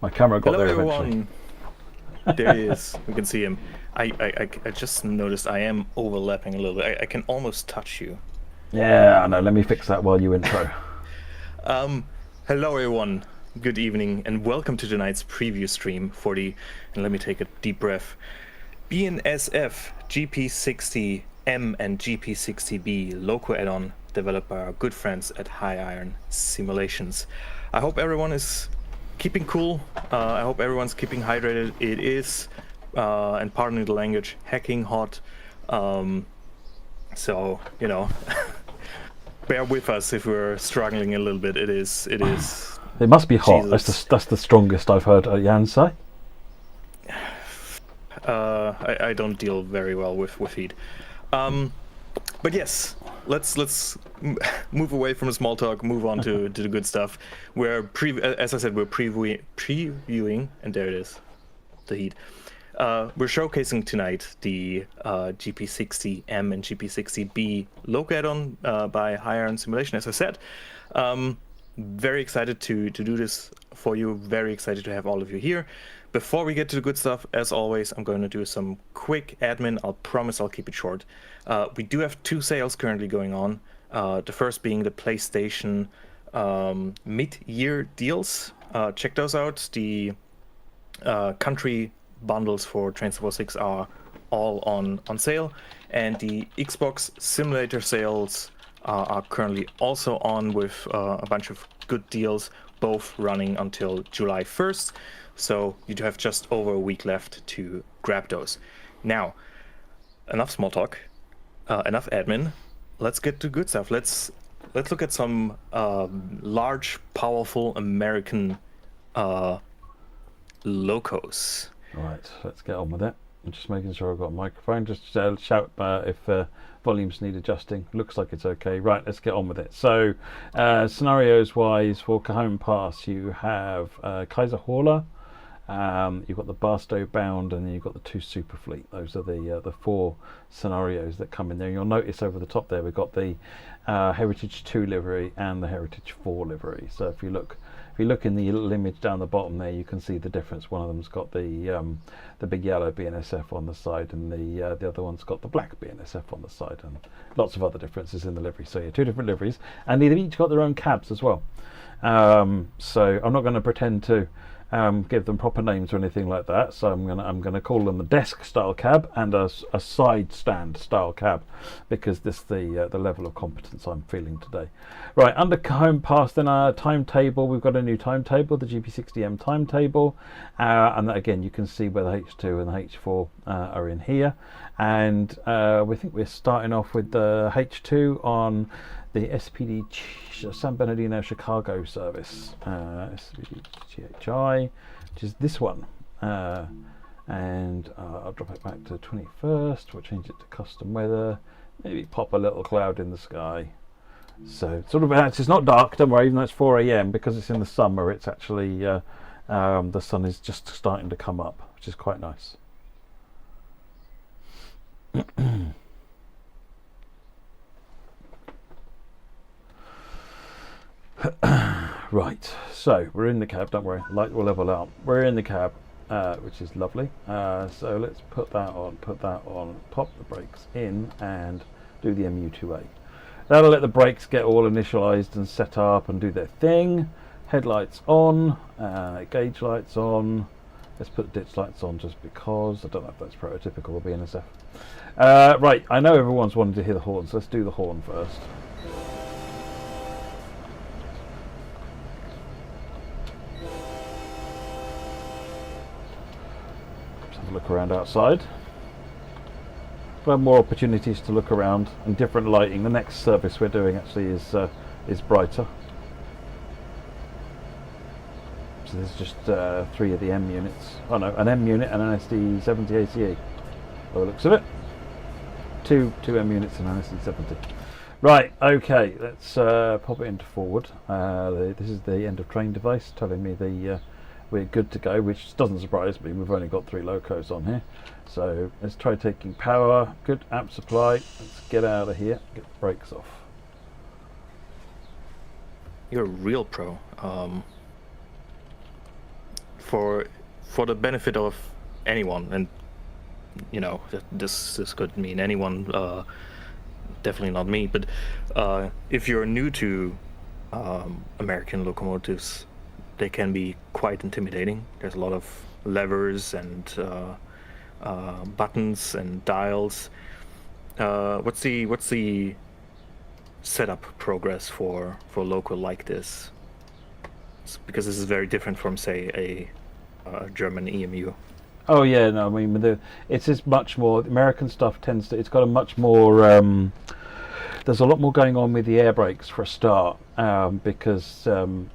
My camera got Hello, there eventually. everyone. There he is. We can see him. I just noticed I am overlapping a little bit. I can almost touch you. Yeah, I know. Let me fix that while you intro. Hello, everyone. Good evening, and welcome to tonight's preview stream for the, and let me take a deep breath, BNSF GP60M and GP60B Loco add-on developed by our good friends at High Iron Simulations. I hope everyone is keeping cool. I hope everyone's keeping hydrated. It is, and pardon me the language, hacking hot. So, you know, bear with us if we're struggling a little bit. It is. It must be hot. Jesus. That's the strongest I've heard Jan say. I don't deal very well with heat. But yes, let's move away from the small talk, move on to the good stuff. As I said, we're previewing, and there it is, the heat. we're showcasing tonight the GP60M and GP60B loco add-on by Higher and Simulation, as I said. Very excited to do this for you. Very excited to have all of you here. Before we get to the good stuff, as always, I'm going to do some quick admin. I'll promise I'll keep it short. We do have 2 sales currently going on. The first being the PlayStation mid-year deals. Check those out. The country bundles for Train Sim 6 are all on sale, and the Xbox simulator sales are currently also on with a bunch of good deals, both running until July 1st. So you do have just over a week left to grab those. Now, enough small talk, enough admin. Let's get to good stuff. Let's look at some large, powerful American locos. Right, let's get on with it. I'm just making sure I've got a microphone. Just shout if volumes need adjusting. Looks like it's okay. Right, let's get on with it. So, scenarios wise, for Cajon Pass, you have Kaiser Hauler, you've got the Barstow Bound, and then you've got the 2 Superfleet. Those are the 4 scenarios that come in there. You'll notice over the top there we've got the Heritage 2 livery and the Heritage 4 livery. So if you look in the little image down the bottom there, you can see the difference. One of them's got the big yellow BNSF on the side, and the other one's got the black BNSF on the side, and lots of other differences in the livery. So yeah, 2 different liveries, and they've each got their own cabs as well. So I'm not going to pretend to give them proper names or anything like that. So I'm gonna call them a desk style cab and a side stand style cab, because this is the level of competence I'm feeling today. Right, under Cajon Pass, then our timetable. We've got a new timetable, the GP60M timetable, and that, again, you can see where the H2 and the H4 are in here. And we think we're starting off with the H2 on the SPD San Bernardino Chicago service, SPD GHI, which is this one, and I'll drop it back to the 21st. We'll change it to custom weather, maybe pop a little cloud in the sky. So sort of, it's not dark, don't worry, even though it's 4 AM, because it's in the summer. It's actually the sun is just starting to come up, which is quite nice. Right, so we're in the cab, don't worry, light will level out. We're in the cab, which is lovely. So let's put that on, pop the brakes in, and do the MU2A. That'll let the brakes get all initialized and set up and do their thing. Headlights on, gauge lights on. Let's put ditch lights on just because. I don't know if that's prototypical of BNSF. Right, I know everyone's wanting to hear the horn, so let's do the horn first. Let's have a look around outside. We'll have more opportunities to look around and different lighting. The next service we're doing actually is brighter. So there's just 3 of the M units. Oh no, an M unit and an SD70 ACE. By the looks of it, two M units and an SD70. Right, okay, let's pop it into forward. This is the end of train device telling me we're good to go, which doesn't surprise me. We've only got 3 locos on here. So let's try taking power. Good amp supply. Let's get out of here. Get the brakes off. You're a real pro. For the benefit of anyone, and you know this could mean anyone, definitely not me, but if you're new to American locomotives, they can be quite intimidating. There's a lot of levers and buttons and dials. What's the setup progress for a loco like this? Because this is very different from, say, a German EMU. Oh yeah, no, I mean it's just much more. American stuff tends to. It's got a much more. There's a lot more going on with the air brakes for a start, because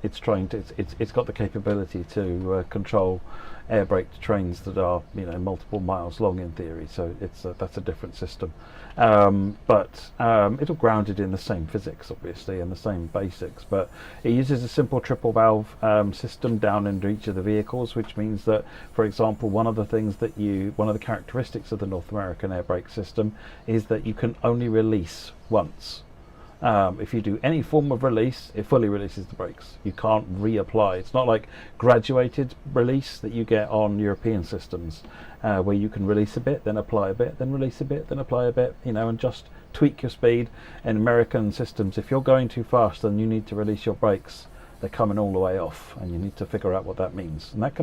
it's trying to. It's got the capability to control air braked trains that are, you know, multiple miles long in theory. So that's a different system, but it's all grounded in the same physics, obviously, and the same basics. But it uses a simple triple valve system down into each of the vehicles, which means that, for example, one of the characteristics of the North American air brake system is that you can only release once. If you do any form of release, it fully releases the brakes. You can't reapply. It's not like graduated release that you get on European systems, where you can release a bit, then apply a bit, then release a bit, then apply a bit, you know, and just tweak your speed. In American systems, if you're going too fast and you need to release your brakes, they're coming all the way off, and you need to figure out what that means. And that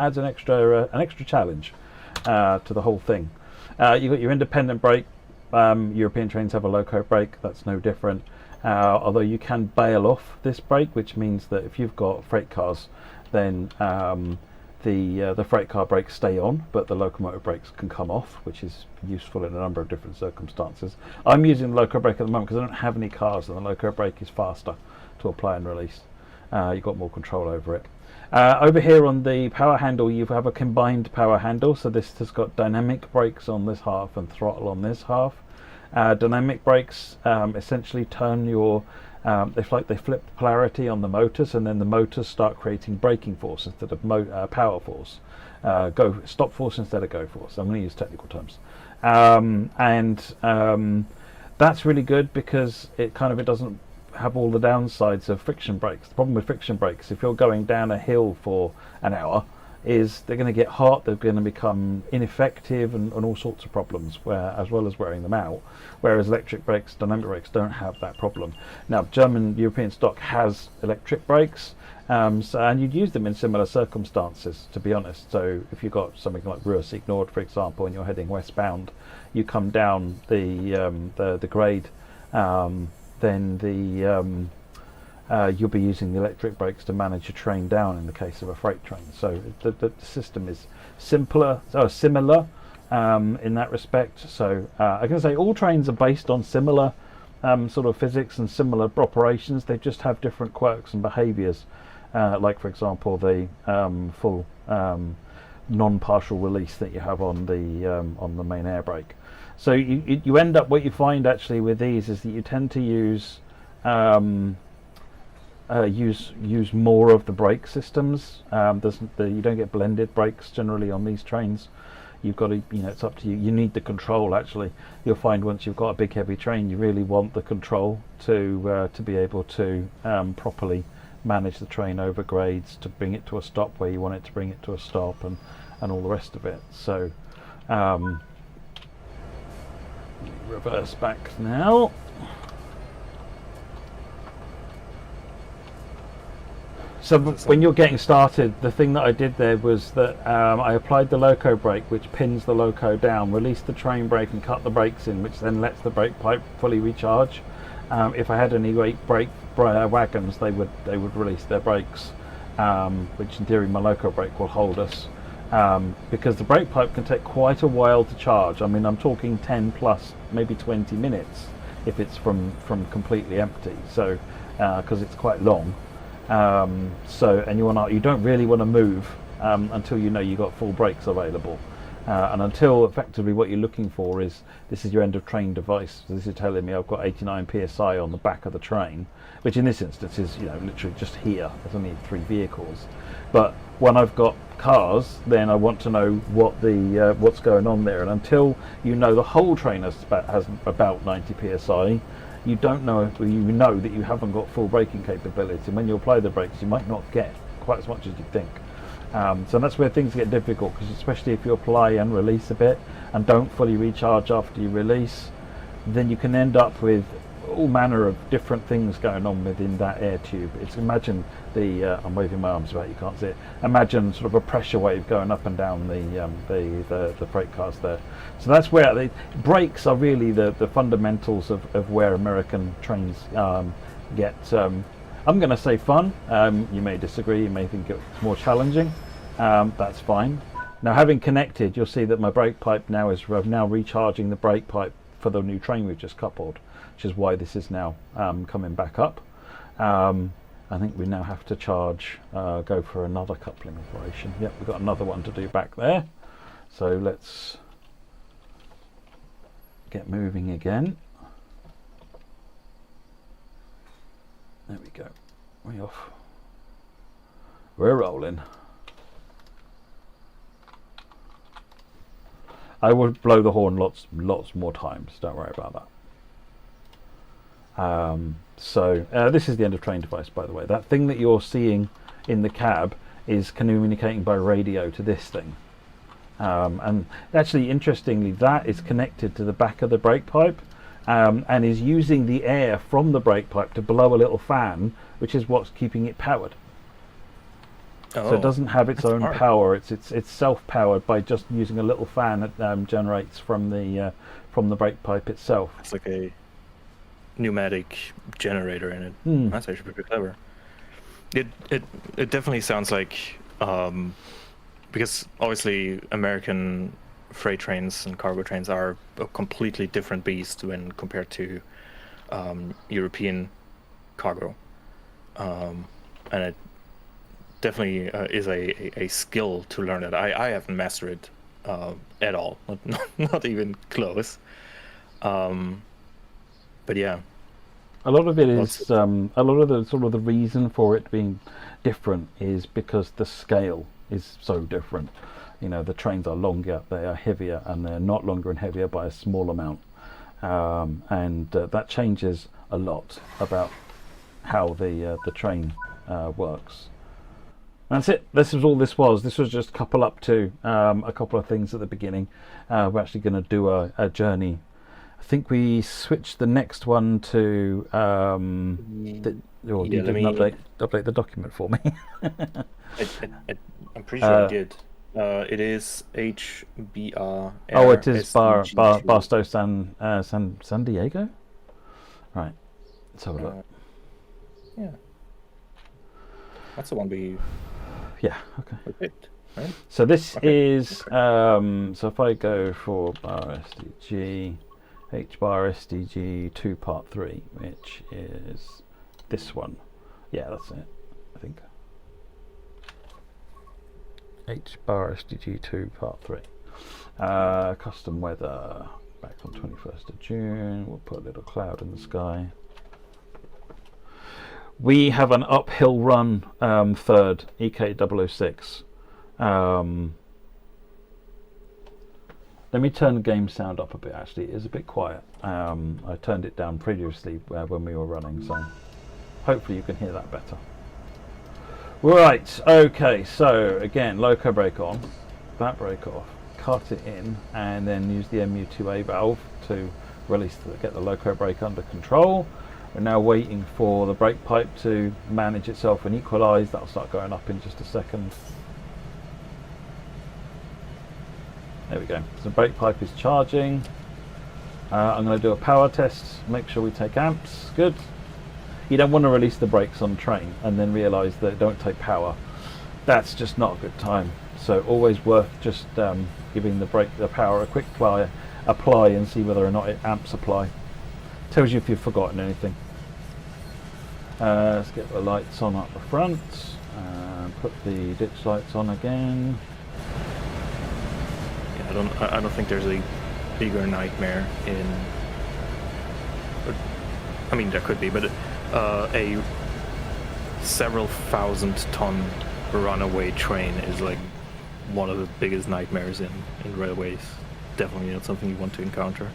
adds an extra challenge to the whole thing. You've got your independent brake. European trains have a loco brake. That's no different, although you can bail off this brake, which means that if you've got freight cars, then the freight car brakes stay on, but the locomotive brakes can come off, which is useful in a number of different circumstances. I'm using the loco brake at the moment because I don't have any cars, and the loco brake is faster to apply and release. You've got more control over it. Over here on the power handle, you have a combined power handle, so this has got dynamic brakes on this half and throttle on this half. Dynamic brakes essentially turn your they flip the polarity on the motors, and then the motors start creating braking force instead of power force. Stop force instead of go force. I'm going to use technical terms, that's really good because it doesn't have all the downsides of friction brakes. The problem with friction brakes, if you're going down a hill for an hour, is they're going to get hot, they're going to become ineffective, and all sorts of problems, as well as wearing them out. Whereas electric brakes, dynamic brakes, don't have that problem. Now, German European stock has electric brakes, and you'd use them in similar circumstances, to be honest. So if you've got something like Ruhr-Sieg Nord, for example, and you're heading westbound, you come down the grade, then you'll be using the electric brakes to manage your train down in the case of a freight train. So the system is similar in that respect. So I can say all trains are based on similar sort of physics and similar operations. They just have different quirks and behaviours. Like, for example, the full non-partial release that you have on the main air brake. So you end up, what you find actually with these is that you tend to use more of the brake systems. You don't get blended brakes generally on these trains. You've got to, it's up to you. You need the control actually. You'll find once you've got a big heavy train, you really want the control to be able to properly manage the train over grades, to bring it to a stop where you want it to bring it to a stop, and all the rest of it. So reverse back now. So when you're getting started, the thing that I did there was that I applied the loco brake, which pins the loco down, released the train brake and cut the brakes in, which then lets the brake pipe fully recharge. If I had any brake wagons, they would release their brakes, which in theory my loco brake will hold us, because the brake pipe can take quite a while to charge. I mean, I'm talking 10 plus, maybe 20 minutes if it's from completely empty. So because it's quite long. And you don't really want to move until you know you've got full brakes available, and until effectively what you're looking for is, this is your end of train device. So this is telling me I've got 89 psi on the back of the train, which in this instance is literally just here. There's only 3 vehicles, but when I've got cars, then I want to know what's going on there, and until you know the whole train has about 90 psi, you don't know if you know that you haven't got full braking capability, and when you apply the brakes you might not get quite as much as you think. So that's where things get difficult, because especially if you apply and release a bit and don't fully recharge after you release, then you can end up with all manner of different things going on within that air tube. Imagine I'm waving my arms about, you can't see it. Imagine sort of a pressure wave going up and down the freight cars there. So that's where the brakes are really the fundamentals of where American trains get, I'm going to say fun. You may disagree, you may think it's more challenging. That's fine. Now, having connected, you'll see that my brake pipe now is recharging the brake pipe for the new train we've just coupled, which is why this is now coming back up. I think we now have to go for another coupling operation. Yep, we've got another one to do back there. So let's get moving again. There we go. We're off. We're rolling. I would blow the horn lots more times. Don't worry about that. This is the end of train device, by the way. That thing that you're seeing in the cab is communicating by radio to this thing. And actually, interestingly, that is connected to the back of the brake pipe and is using the air from the brake pipe to blow a little fan, which is what's keeping it powered. So it doesn't have its own power. It's self-powered by just using a little fan that generates from the brake pipe itself. It's like a pneumatic generator in it. That's actually pretty clever. It definitely sounds like because obviously American freight trains and cargo trains are a completely different beast when compared to European cargo, and it definitely is a skill to learn it. I haven't mastered it at all, not even close. But yeah, a lot of it is a lot of the sort of the reason for it being different is because the scale is so different. You know, the trains are longer, they are heavier, and they're not longer and heavier by a small amount, and that changes a lot about how the train works. That's it. This was all this was. This was just couple up to a couple of things at the beginning. We're actually going to do a journey. I think we switched the next one to. You didn't update the document for me. I'm pretty sure I did. It is HBR. Oh, it is Barstow San Diego. Right. Let's have a look. Yeah. That's the one we. Yeah. Okay. Picked, right? So this is so if I go for bar SDG, H bar SDG 2 part 3, which is this one. Yeah, that's it. I think. H bar SDG 2 part 3. Custom weather back on 21st of June. We'll put a little cloud in the sky. We have an uphill run third EK006. Let me turn the game sound up a bit. Actually, it is a bit quiet. I turned it down previously when we were running, so hopefully you can hear that better. Right, okay, so again, loco brake on, that brake off, cut it in, and then use the MU2A valve to get the loco brake under control. We're now waiting for the brake pipe to manage itself and equalise. That'll start going up in just a second. There we go. So the brake pipe is charging. I'm going to do a power test, make sure we take amps. Good. You don't want to release the brakes on train and then realise that it don't take power. That's just not a good time. So always worth just giving the power a quick apply and see whether or not it amps apply. Tells you if you've forgotten anything. Let's get the lights on up the front. Put the ditch lights on again. Yeah, I don't think there's a bigger nightmare in. I mean, there could be, but a several thousand-ton runaway train is like one of the biggest nightmares in railways. Definitely not something you want to encounter.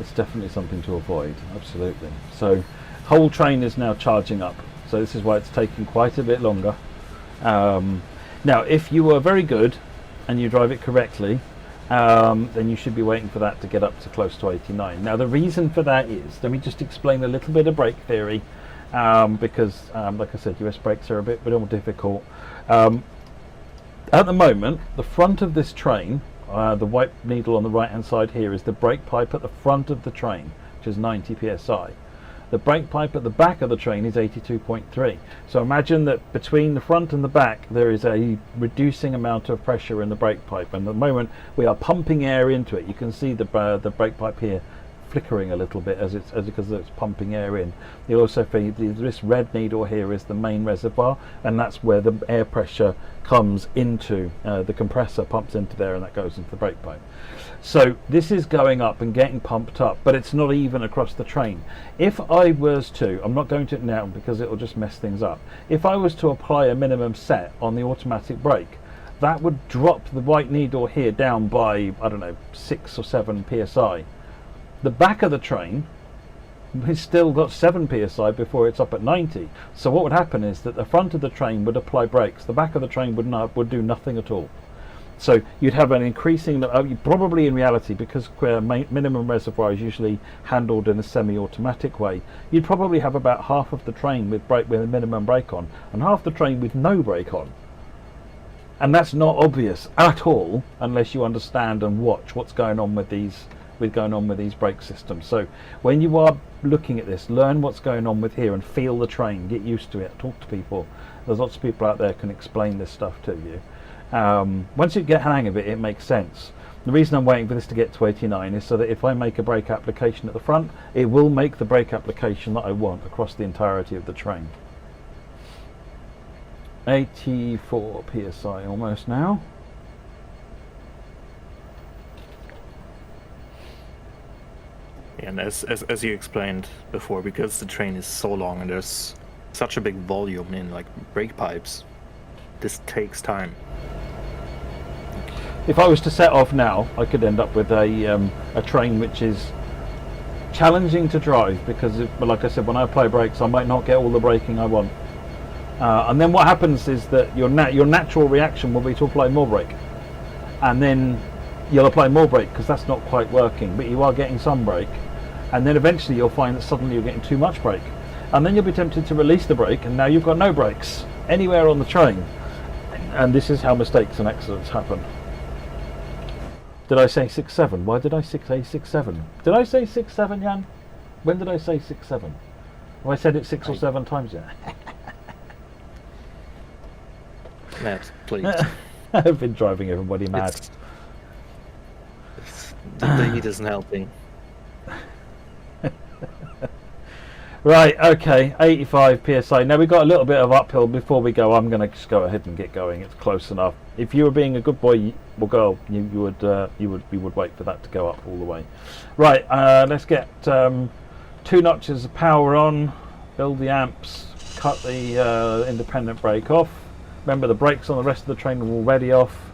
It's definitely something to avoid, absolutely. So, whole train is now charging up. So this is why it's taking quite a bit longer. Now, if you are very good and you drive it correctly, then you should be waiting for that to get up to close to 89. Now, the reason for that is, let me just explain a little bit of brake theory, because, like I said, US brakes are a bit more difficult. At the moment, the front of this train, the white needle on the right hand side here is the brake pipe at the front of the train, which is 90 psi. The brake pipe at the back of the train is 82.3. So imagine that between the front and the back there is a reducing amount of pressure in the brake pipe, and at the moment we are pumping air into it. You can see the brake pipe here flickering a little bit because it's pumping air in. You also find this red needle here is the main reservoir, and that's where the air pressure comes into the compressor, pumps into there, and that goes into the brake pipe. So this is going up and getting pumped up, but it's not even across the train. If I was to, I'm not going to now because it will just mess things up. If I was to apply a minimum set on the automatic brake, that would drop the white needle here down by, I don't know, 6 or 7 psi. The back of the train has still got 7 psi before it's up at 90. So what would happen is that the front of the train would apply brakes, the back of the train would do nothing at all. So you'd have an increasing, probably in reality, because minimum reservoir is usually handled in a semi-automatic way, you'd probably have about half of the train with a minimum brake on, and half the train with no brake on. And that's not obvious at all unless you understand and watch what's going on with these brake systems. So when you are looking at this, learn what's going on with here and feel the train, get used to it, talk to people. There's lots of people out there who can explain this stuff to you. Once you get the hang of it, it makes sense. The reason I'm waiting for this to get to 89 is so that if I make a brake application at the front, it will make the brake application that I want across the entirety of the train. 84 psi almost now. And as you explained before, because the train is so long and there's such a big volume in like brake pipes, this takes time. If I was to set off now, I could end up with a train which is challenging to drive because, like I said, when I apply brakes, I might not get all the braking I want. And then what happens is that your natural reaction will be to apply more brake, and then you'll apply more brake because that's not quite working, but you are getting some brake, and then eventually you'll find that suddenly you're getting too much brake, and then you'll be tempted to release the brake, and now you've got no brakes anywhere on the train. And this is how mistakes and accidents happen. Did I say 6.7? Why did I say 6.7? Did I say 6.7, Jan? When did I say 6.7? Have I said it 6 or 7 times yet? Matt, please. I've been driving everybody mad. The heat isn't helping. Right, okay, 85 psi. Now we've got a little bit of uphill before we go. I'm going to just go ahead and get going. It's close enough. If you were being a good boy or girl, you would wait for that to go up all the way. Right, let's get 2 notches of power on. Build the amps. Cut the independent brake off. Remember, the brakes on the rest of the train are already off.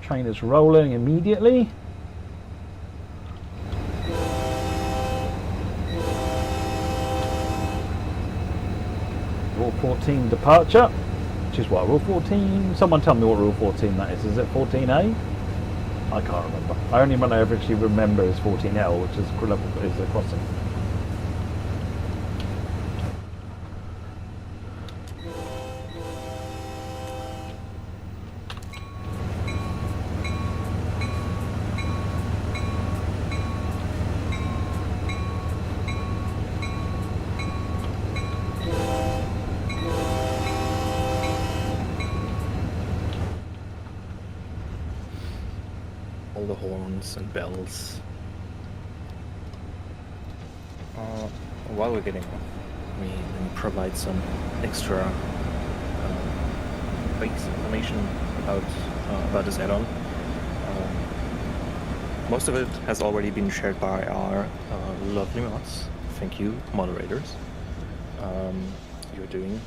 Train is rolling immediately. Rule 14 departure, which is what, Rule 14? Someone tell me what Rule 14 that is. Is it 14A? I can't remember. I only one I actually remember is 14L, which is the crossing. All the horns and bells. While we're getting on, let me provide some extra base information about this add-on. Most of it has already been shared by our lovely mods. Thank you, moderators. You're doing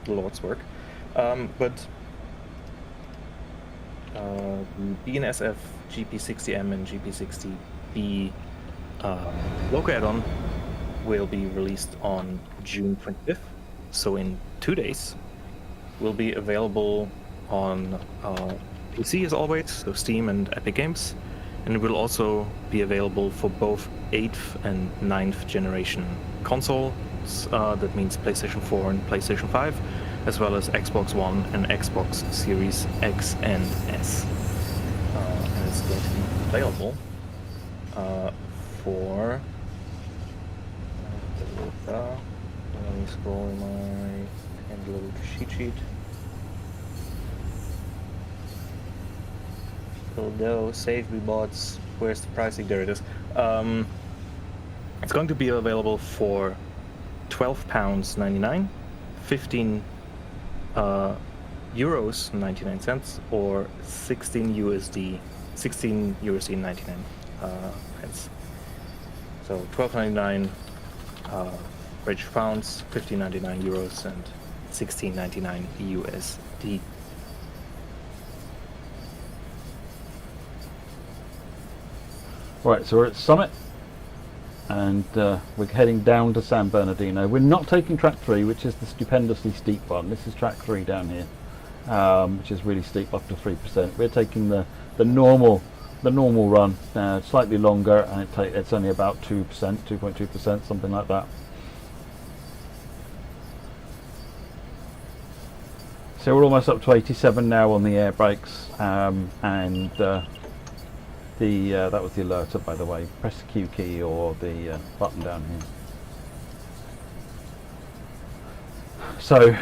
the Lord's work. But BNSF GP60M and GP60B Loco add-on will be released on June 25th, so in 2 days. Will be available on PC as always, so Steam and Epic Games, and it will also be available for both 8th and 9th generation consoles, that means PlayStation 4 and PlayStation 5, as well as Xbox One and Xbox Series X and S. And it's going to be available for... let me scroll in my little cheat sheet. Although save me bots where's the pricing? There it is. It's going to be available for £12.99, 15 euros 99 cents, or 16 USD 99 pence. So 12.99 British pounds, 15.99 euros, and 16.99 USD. Right, so we're at Summit, and we're heading down to San Bernardino. We're not taking track 3, which is the stupendously steep one. This is track 3 down here, which is really steep, up to 3%. We're taking the normal run, slightly longer, and it's only about 2%, 2.2%, something like that. So we're almost up to 87 now on the air brakes, and that was the alerter, by the way. Press the Q key or the button down here. So,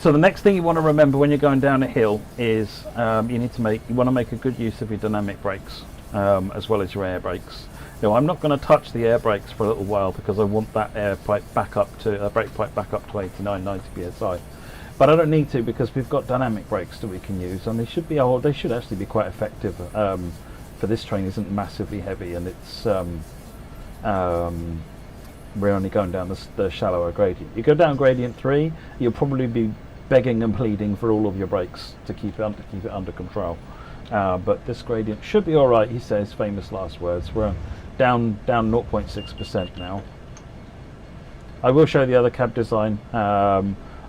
so the next thing you want to remember when you're going down a hill is you want to make a good use of your dynamic brakes as well as your air brakes. Now, I'm not going to touch the air brakes for a little while because I want that brake pipe back up to 89, 90 psi. But I don't need to because we've got dynamic brakes that we can use, and they should actually be quite effective. For this train isn't massively heavy, and it's we're only going down the shallower gradient. You go down gradient 3, you'll probably be begging and pleading for all of your brakes to keep it under control. But this gradient should be all right. He says, famous last words. We're down 0.6% now. I will show the other cab design.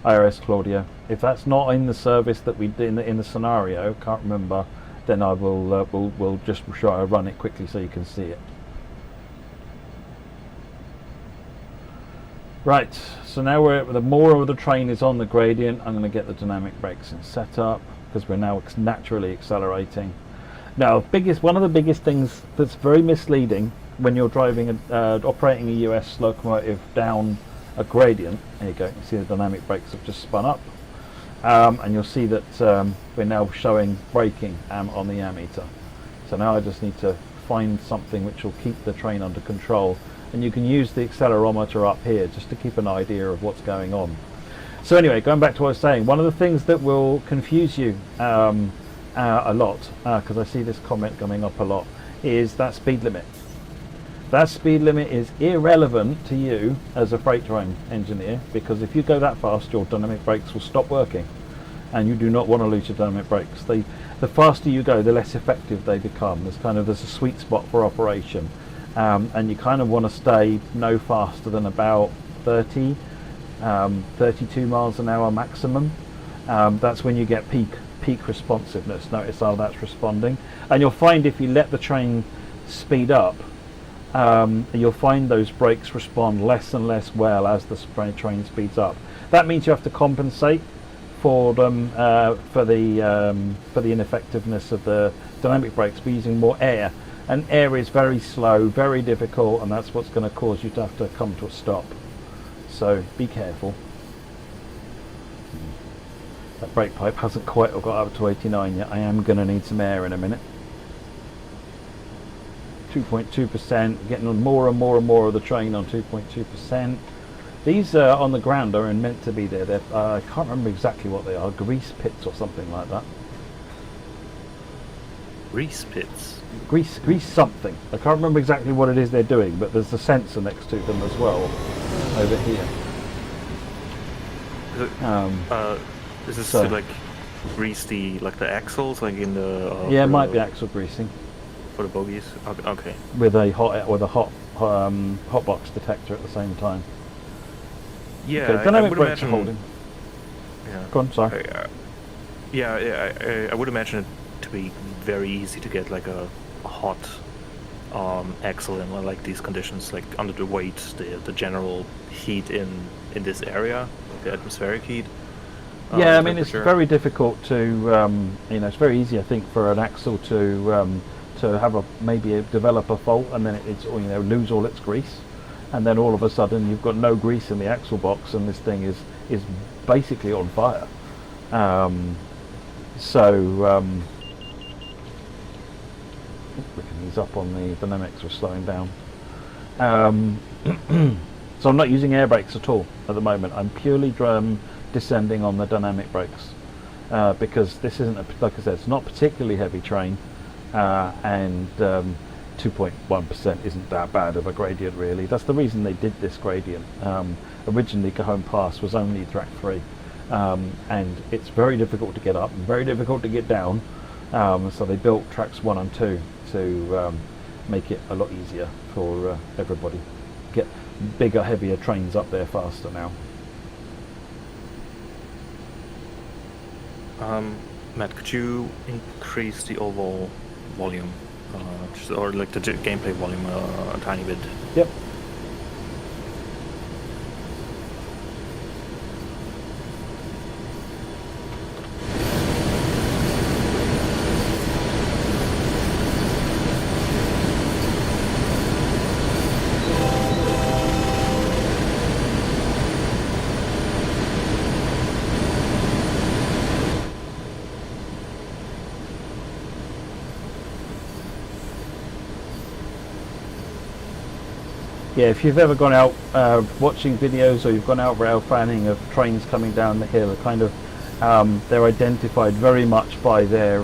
IRS Claudia. If that's not in the service that we did in the scenario, can't remember, then I will we'll just try to run it quickly so you can see it. Right, so now the more of the train is on the gradient, I'm going to get the dynamic brakes in setup because we're now naturally accelerating. Now, one of the biggest things that's very misleading when you're driving operating a US locomotive down a gradient. There you go, you see the dynamic brakes have just spun up, and you'll see that we're now showing braking on the ammeter. So now I just need to find something which will keep the train under control, and you can use the accelerometer up here just to keep an idea of what's going on. So anyway, going back to what I was saying, one of the things that will confuse you a lot, because I see this comment coming up a lot, is that speed limit. That speed limit is irrelevant to you as a freight train engineer, because if you go that fast, your dynamic brakes will stop working, and you do not want to lose your dynamic brakes. The faster you go, the less effective they become. There's a sweet spot for operation, and you kind of want to stay no faster than about 32 miles an hour maximum. That's when you get peak responsiveness. Notice how that's responding, and you'll find if you let the train speed up, you'll find those brakes respond less and less well as the train speeds up. That means you have to compensate for them for the ineffectiveness of the dynamic brakes by using more air, and air is very slow, very difficult, and that's what's going to cause you to have to come to a stop. So be careful. That brake pipe hasn't quite got up to 89 yet. I am going to need some air in a minute. 2.2%, getting on more and more and more of the train on 2.2%. These on the ground are meant to be there. I can't remember exactly what they are, grease pits or something like that. Grease pits? Grease something. I can't remember exactly what it is they're doing, but there's a sensor next to them as well, over here. Is this to like grease the axles, like in the? Yeah, it might be axle greasing. For the bogies? Okay. With a hot box detector at the same time. Yeah, okay, dynamic brakes are holding. Yeah. Go on, sorry. I would imagine it to be very easy to get like a hot axle in like these conditions, like under the weight, the general heat in this area, the atmospheric heat. Yeah, I mean it's very difficult to it's very easy I think for an axle to have develop a fault and then it's lose all its grease, and then all of a sudden you've got no grease in the axle box and this thing is basically on fire. we can ease up on the dynamics, we're slowing down. So I'm not using air brakes at all at the moment. I'm purely descending on the dynamic brakes because this isn't, like I said, it's not particularly heavy train, and 2.1% isn't that bad of a gradient really. That's the reason they did this gradient. Originally Cajon Pass was only track 3, and it's very difficult to get up and very difficult to get down, so they built tracks 1 and 2 to make it a lot easier for everybody. Get bigger, heavier trains up there faster now. Matt, could you increase the overall volume, or like the gameplay volume a tiny bit? Yep. Yeah, if you've ever gone out watching videos, or you've gone out rail fanning of trains coming down the hill, kind of they're identified very much by their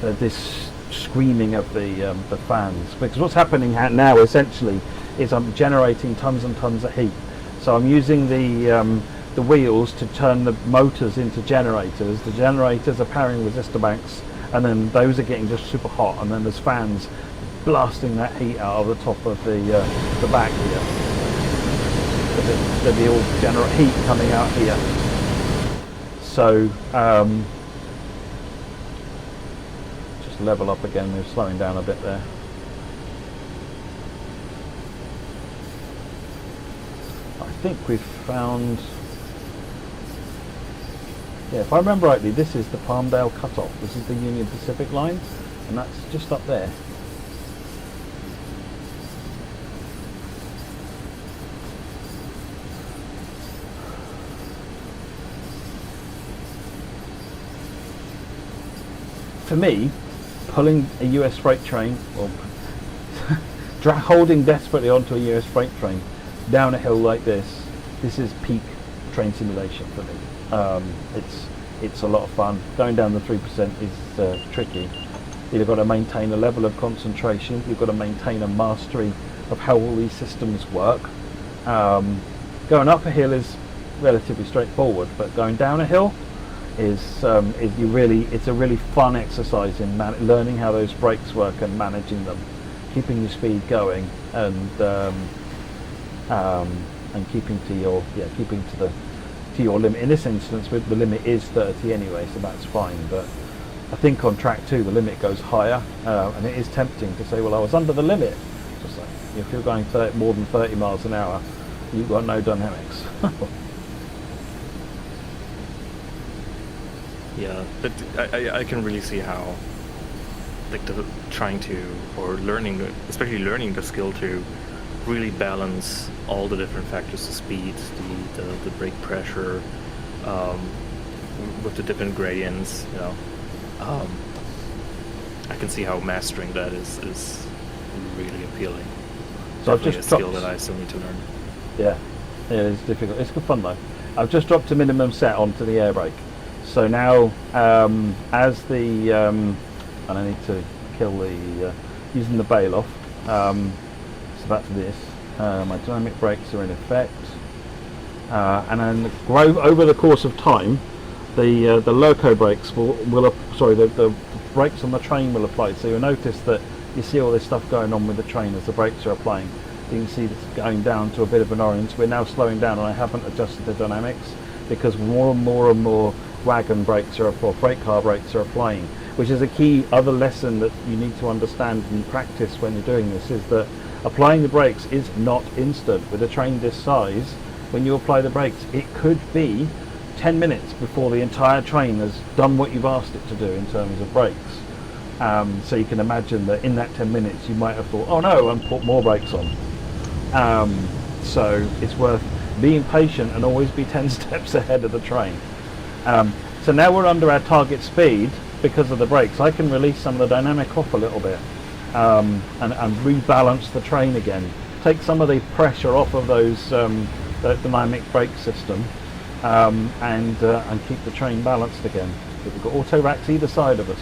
this screaming of the fans. Because what's happening now essentially is I'm generating tons and tons of heat. So I'm using the wheels to turn the motors into generators. The generators are powering resistor banks, and then those are getting just super hot, and then there's fans blasting that heat out of the top of the back here. There'll be all generate heat coming out here. So just level up again. We're slowing down a bit there. I think we've found. Yeah, if I remember rightly, this is the Palmdale cutoff. This is the Union Pacific line, and that's just up there. For me, pulling a US freight train, or holding desperately onto a US freight train down a hill like this is peak train simulation for me. It's a lot of fun. Going down the 3% is tricky. You've got to maintain a level of concentration. You've got to maintain a mastery of how all these systems work. Going up a hill is relatively straightforward, but going down a hill it's a really fun exercise in learning how those brakes work and managing them, keeping your speed going, and keeping to your limit. In this instance, the limit is 30 anyway, so that's fine. But I think on track 2 the limit goes higher, and it is tempting to say, well, I was under the limit. Just like if you're going more than 30 miles an hour, you've got no dynamics. Yeah, but I can really see how, like, especially learning the skill to really balance all the different factors, the speed, the brake pressure, with the different gradients, I can see how mastering that is really appealing. So I've Definitely just a skill that I still need to learn. Yeah, it's difficult. It's good fun though. I've just dropped a minimum set onto the air brake. So now, as the, and I need to kill the, using the bail off, so that's this, my dynamic brakes are in effect, and then over the course of time, the loco brakes the brakes on the train will apply. So you'll notice that you see all this stuff going on with the train as the brakes are applying. You can see it's going down to a bit of an orange. We're now slowing down, and I haven't adjusted the dynamics because more and more wagon brakes or freight car brakes are applying, which is a key other lesson that you need to understand and practice when you're doing this, is that applying the brakes is not instant. With a train this size, when you apply the brakes, it could be 10 minutes before the entire train has done what you've asked it to do in terms of brakes. So you can imagine that in that 10 minutes you might have thought, oh no, and put more brakes on. So it's worth being patient and always be 10 steps ahead of the train. So now we're under our target speed. because of the brakes, I can release some of the dynamic off a little bit, and rebalance the train again. Take some of the pressure off of those the dynamic brake system, and keep the train balanced again. But we've got auto racks either side of us.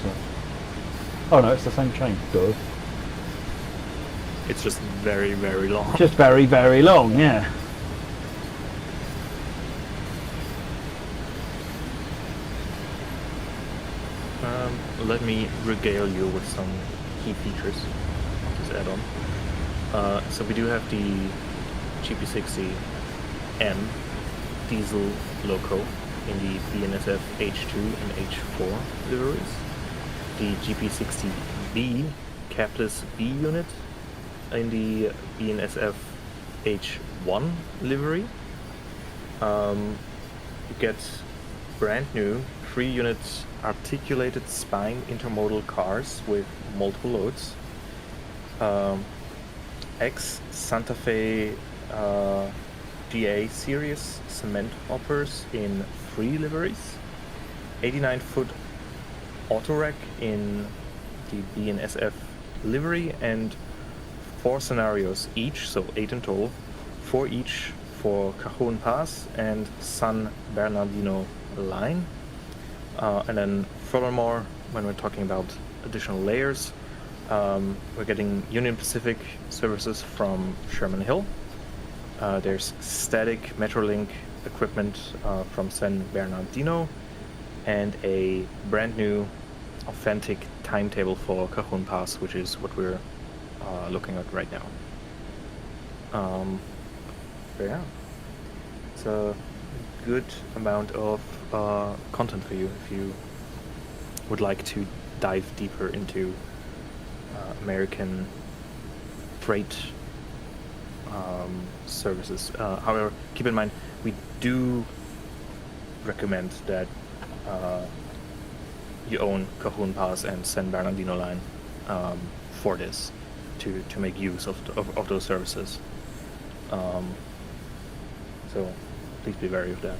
Oh no, it's the same train. Good. It's just very, very long. Just very, very long, yeah. Let me regale you with some key features of this add-on. So we do have the GP60M diesel loco in the BNSF H2 and H4 liveries. The GP60B capless B unit in the BNSF H1 livery. You get brand new 3-unit articulated spine intermodal cars with multiple loads. X Santa Fe GA series cement hoppers in 3 liveries. 89-foot auto rack in the BNSF livery, and 4 scenarios each, so 8 in total, 4 each for Cajon Pass and San Bernardino line. And then furthermore, when we're talking about additional layers, we're getting Union Pacific services from Sherman Hill. There's static Metrolink equipment from San Bernardino, and a brand new authentic timetable for Cajon Pass, which is what we're looking at right now. But yeah, it's a good amount of content for you if you would like to dive deeper into American freight services. However, keep in mind, we do recommend that you own Cajon Pass and San Bernardino line for this, to make use of those services. So please be wary of that.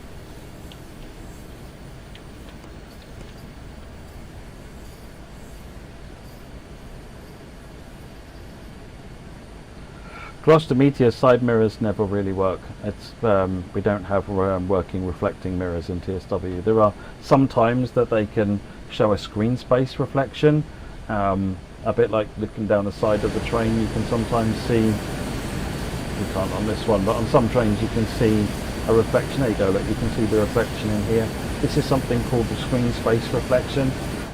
Gloster Meteor side mirrors never really work. It's we don't have working reflecting mirrors in TSW. There are some times that they can show a screen space reflection, a bit like looking down the side of the train. You can sometimes see, you can't on this one, but on some trains you can see a reflection. There you go, look, you can see the reflection in here. This is something called the screen space reflection,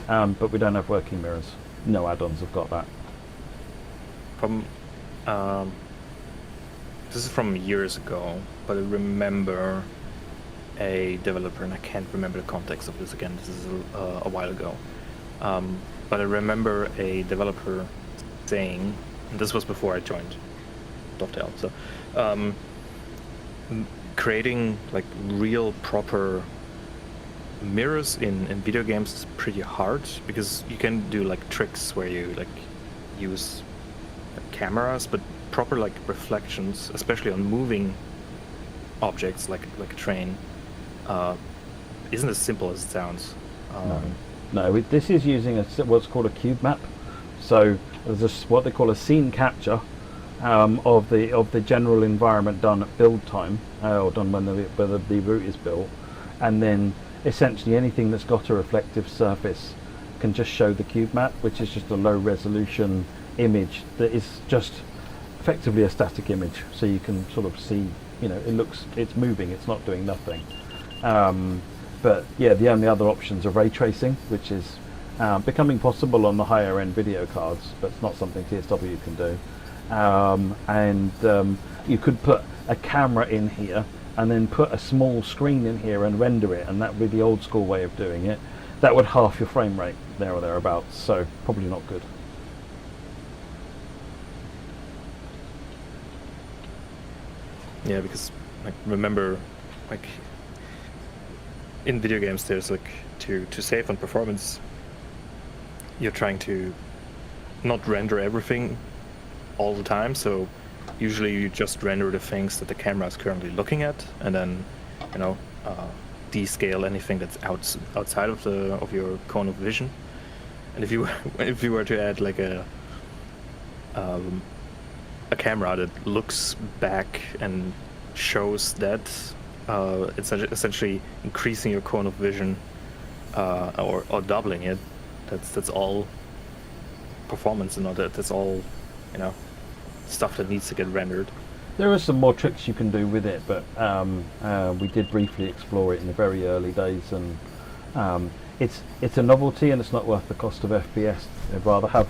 but we don't have working mirrors. No add-ons have got that. This is from years ago, but I remember a developer, and I can't remember the context of this again, this is a while ago, but I remember a developer saying, and this was before I joined Dovetail, so creating like real proper mirrors in video games is pretty hard, because you can do like tricks where you like use cameras, but proper like reflections, especially on moving objects like a train, isn't as simple as it sounds. No, this is using what's called a cube map. So there's what they call a scene capture of the general environment done at build time, or done when the route is built, and then essentially anything that's got a reflective surface can just show the cube map, which is just a low resolution image that is just effectively a static image, so you can sort of see, it's moving, it's not doing nothing. But yeah, the only other options are ray tracing, which is becoming possible on the higher end video cards, but it's not something TSW can do. And you could put a camera in here and then put a small screen in here and render it, and that would be the old school way of doing it. That would half your frame rate there or thereabouts, so probably not good. Yeah, because like remember, like in video games, there's like to save on performance, you're trying to not render everything all the time. So usually you just render the things that the camera is currently looking at, and then descale anything that's outside of your cone of vision. And if you if you were to add like a camera that looks back and shows that, it's essentially increasing your cone of vision, or doubling it. That's all performance, and all that. That's all, stuff that needs to get rendered. There are some more tricks you can do with it, but we did briefly explore it in the very early days, and it's a novelty, and it's not worth the cost of FPS. I'd rather have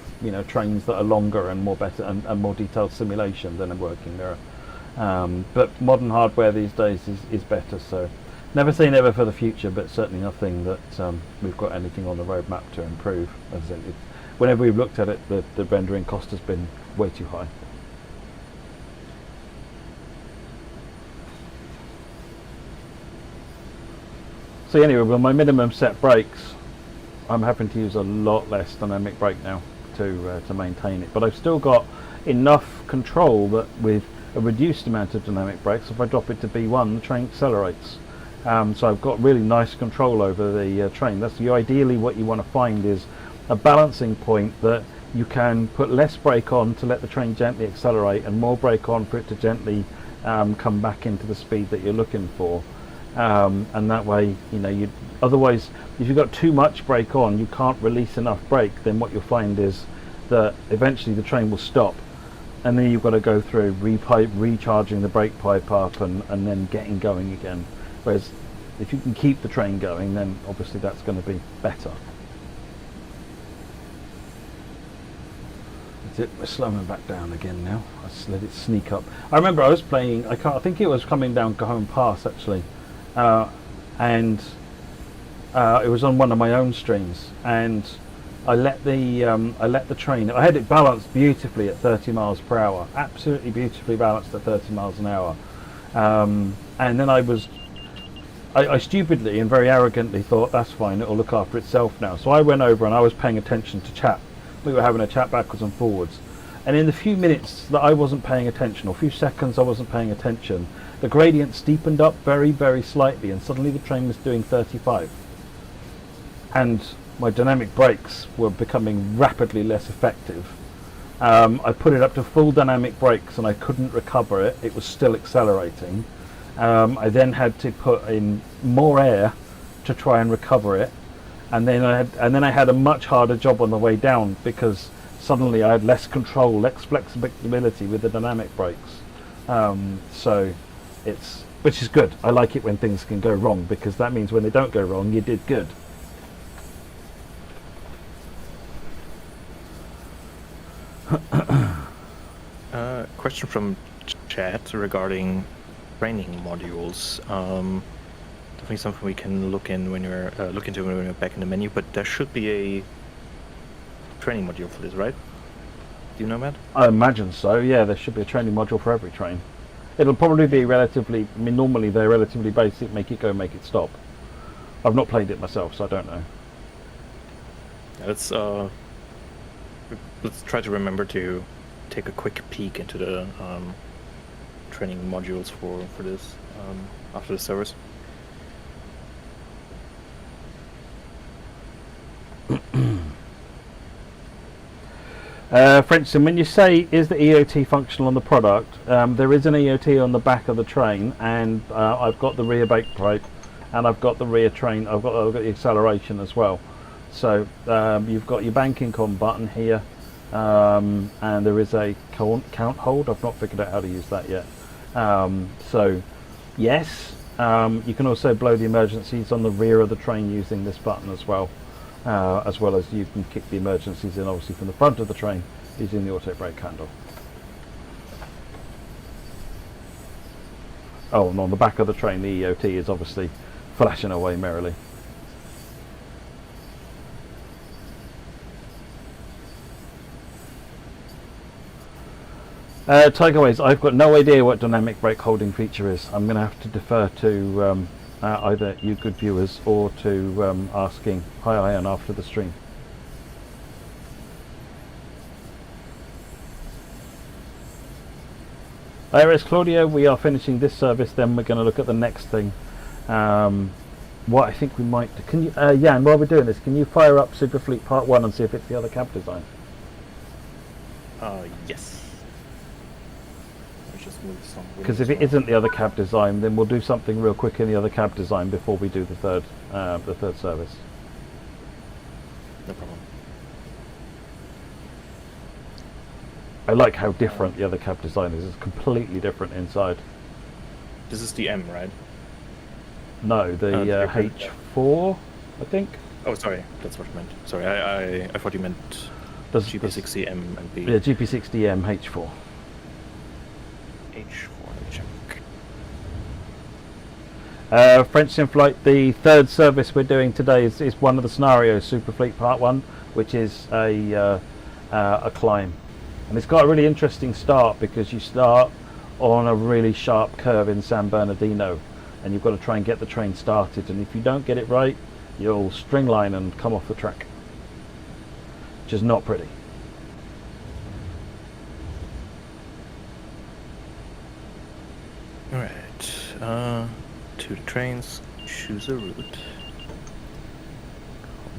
trains that are longer and more better and more detailed simulation than a working mirror. But modern hardware these days is better. So never say never for the future, but certainly nothing that we've got anything on the roadmap to improve. As in, whenever we've looked at it, the rendering cost has been way too high. So anyway, with my minimum set brakes, I'm having to use a lot less dynamic brake now to maintain it. But I've still got enough control that with a reduced amount of dynamic brakes, if I drop it to B1, the train accelerates. So I've got really nice control over the train. That's ideally what you want to find, is a balancing point that you can put less brake on to let the train gently accelerate, and more brake on for it to gently come back into the speed that you're looking for. And that way, otherwise, if you've got too much brake on, you can't release enough brake. Then what you'll find is that eventually the train will stop, and then you've got to go through recharging the brake pipe up and then getting going again. Whereas if you can keep the train going, then obviously that's going to be better. That's it. We're slowing back down again now. I just let it sneak up. I remember I was playing. I think it was coming down Cajon Pass actually. And it was on one of my own streams, and I let the train. I had it balanced beautifully at 30 miles per hour, absolutely beautifully balanced at 30 miles an hour. And then I stupidly and very arrogantly thought, that's fine, it'll look after itself now. So I went over and I was paying attention to chat. We were having a chat backwards and forwards, and in the few minutes that I wasn't paying attention, or few seconds I wasn't paying attention, the gradient steepened up very, very slightly, and suddenly the train was doing 35. And my dynamic brakes were becoming rapidly less effective. I put it up to full dynamic brakes and I couldn't recover it. It was still accelerating. I then had to put in more air to try and recover it. And then I had a much harder job on the way down, because suddenly I had less control, less flexibility with the dynamic brakes. Which is good. I like it when things can go wrong, because that means when they don't go wrong, you did good. Question from chat regarding training modules. Definitely something we can look into when we're back in the menu. But there should be a training module for this, right? Do you know, Matt? I imagine so. Yeah, there should be a training module for every train. It'll probably be relatively. I mean, normally they're relatively basic. Make it go, make it stop. I've not played it myself, so I don't know. Yeah, let's try to remember to take a quick peek into the training modules for this after the service. Frenchton, when you say is the EOT functional on the product, there is an EOT on the back of the train, and I've got the rear brake pipe, and I've got the rear train. I've got the acceleration as well. So you've got your banking con button here, and there is a count hold. I've not figured out how to use that yet. So yes, you can also blow the emergencies on the rear of the train using this button as well as you can kick the emergencies in obviously from the front of the train using the auto brake handle. Oh, and on the back of the train the EOT is obviously flashing away merrily. Tigerways, I've got no idea what dynamic brake holding feature is. I'm going to have to defer to either you good viewers or to asking Hi Iron after the stream. Iris Claudio, we are finishing this service, then we're going to look at the next thing. what I think we might do. Can you, Jan, while we're doing this, can you fire up Superfleet Part 1 and see if it's the other cab design? Yes. Let's just move some. Because if it isn't the other cab design, then we'll do something real quick in the other cab design before we do the third service. No problem. I like how different the other cab design is. It's completely different inside. This is the M, right? No, the H4, I think. Oh, sorry, that's what I meant. Sorry, I thought you meant GP60M and B. Yeah, GP60M H4. H4, check. French in flight. The third service we're doing today is one of the scenarios, Superfleet Part 1, which is a climb. And it's got a really interesting start because you start on a really sharp curve in San Bernardino, and you've got to try and get the train started, and if you don't get it right, you'll stringline and come off the track, which is not pretty. Alright, to the trains, choose a route,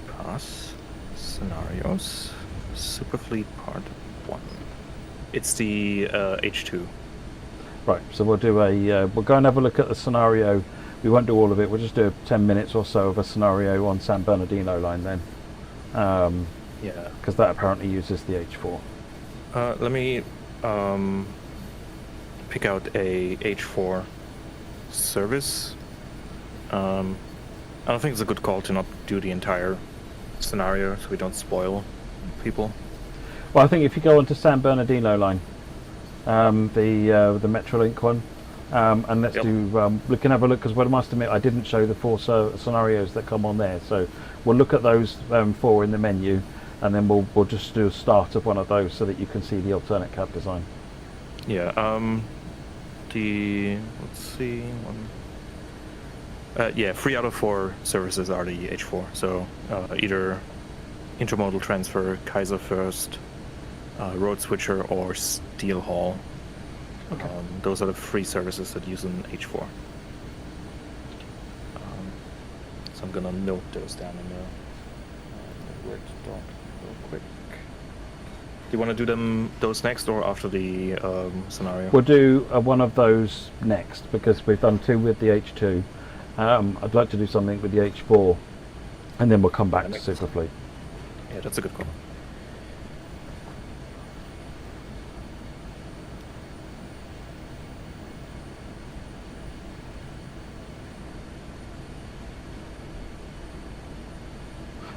compass, scenarios, Superfleet Part 1. It's the H2. Right, so we'll do we'll go and have a look at the scenario. We won't do all of it, we'll just do 10 minutes or so of a scenario on San Bernardino line then. Yeah. Because that apparently uses the H4. Let me pick out a H4 service. I don't think it's a good call to not do the entire scenario so we don't spoil people. Well, I think if you go onto San Bernardino line, the Metrolink one, and let's do. We can have a look because I must admit I didn't show the 4 scenarios that come on there. So we'll look at those 4 in the menu, and then we'll just do a start of one of those so that you can see the alternate cab design. Yeah. Let's see. 3 out of 4 services are the H4. So either intermodal transfer, Kaiser first, road switcher, or steel haul. Okay. Those are the 3 services that use an H4. So I'm gonna note those down in the Word doc real quick. Do you want to do those next or after the scenario? We'll do one of those next because we've done 2 with the H2. I'd like to do something with the H4, and then we'll come back to Superfleet. Yeah, that's a good call.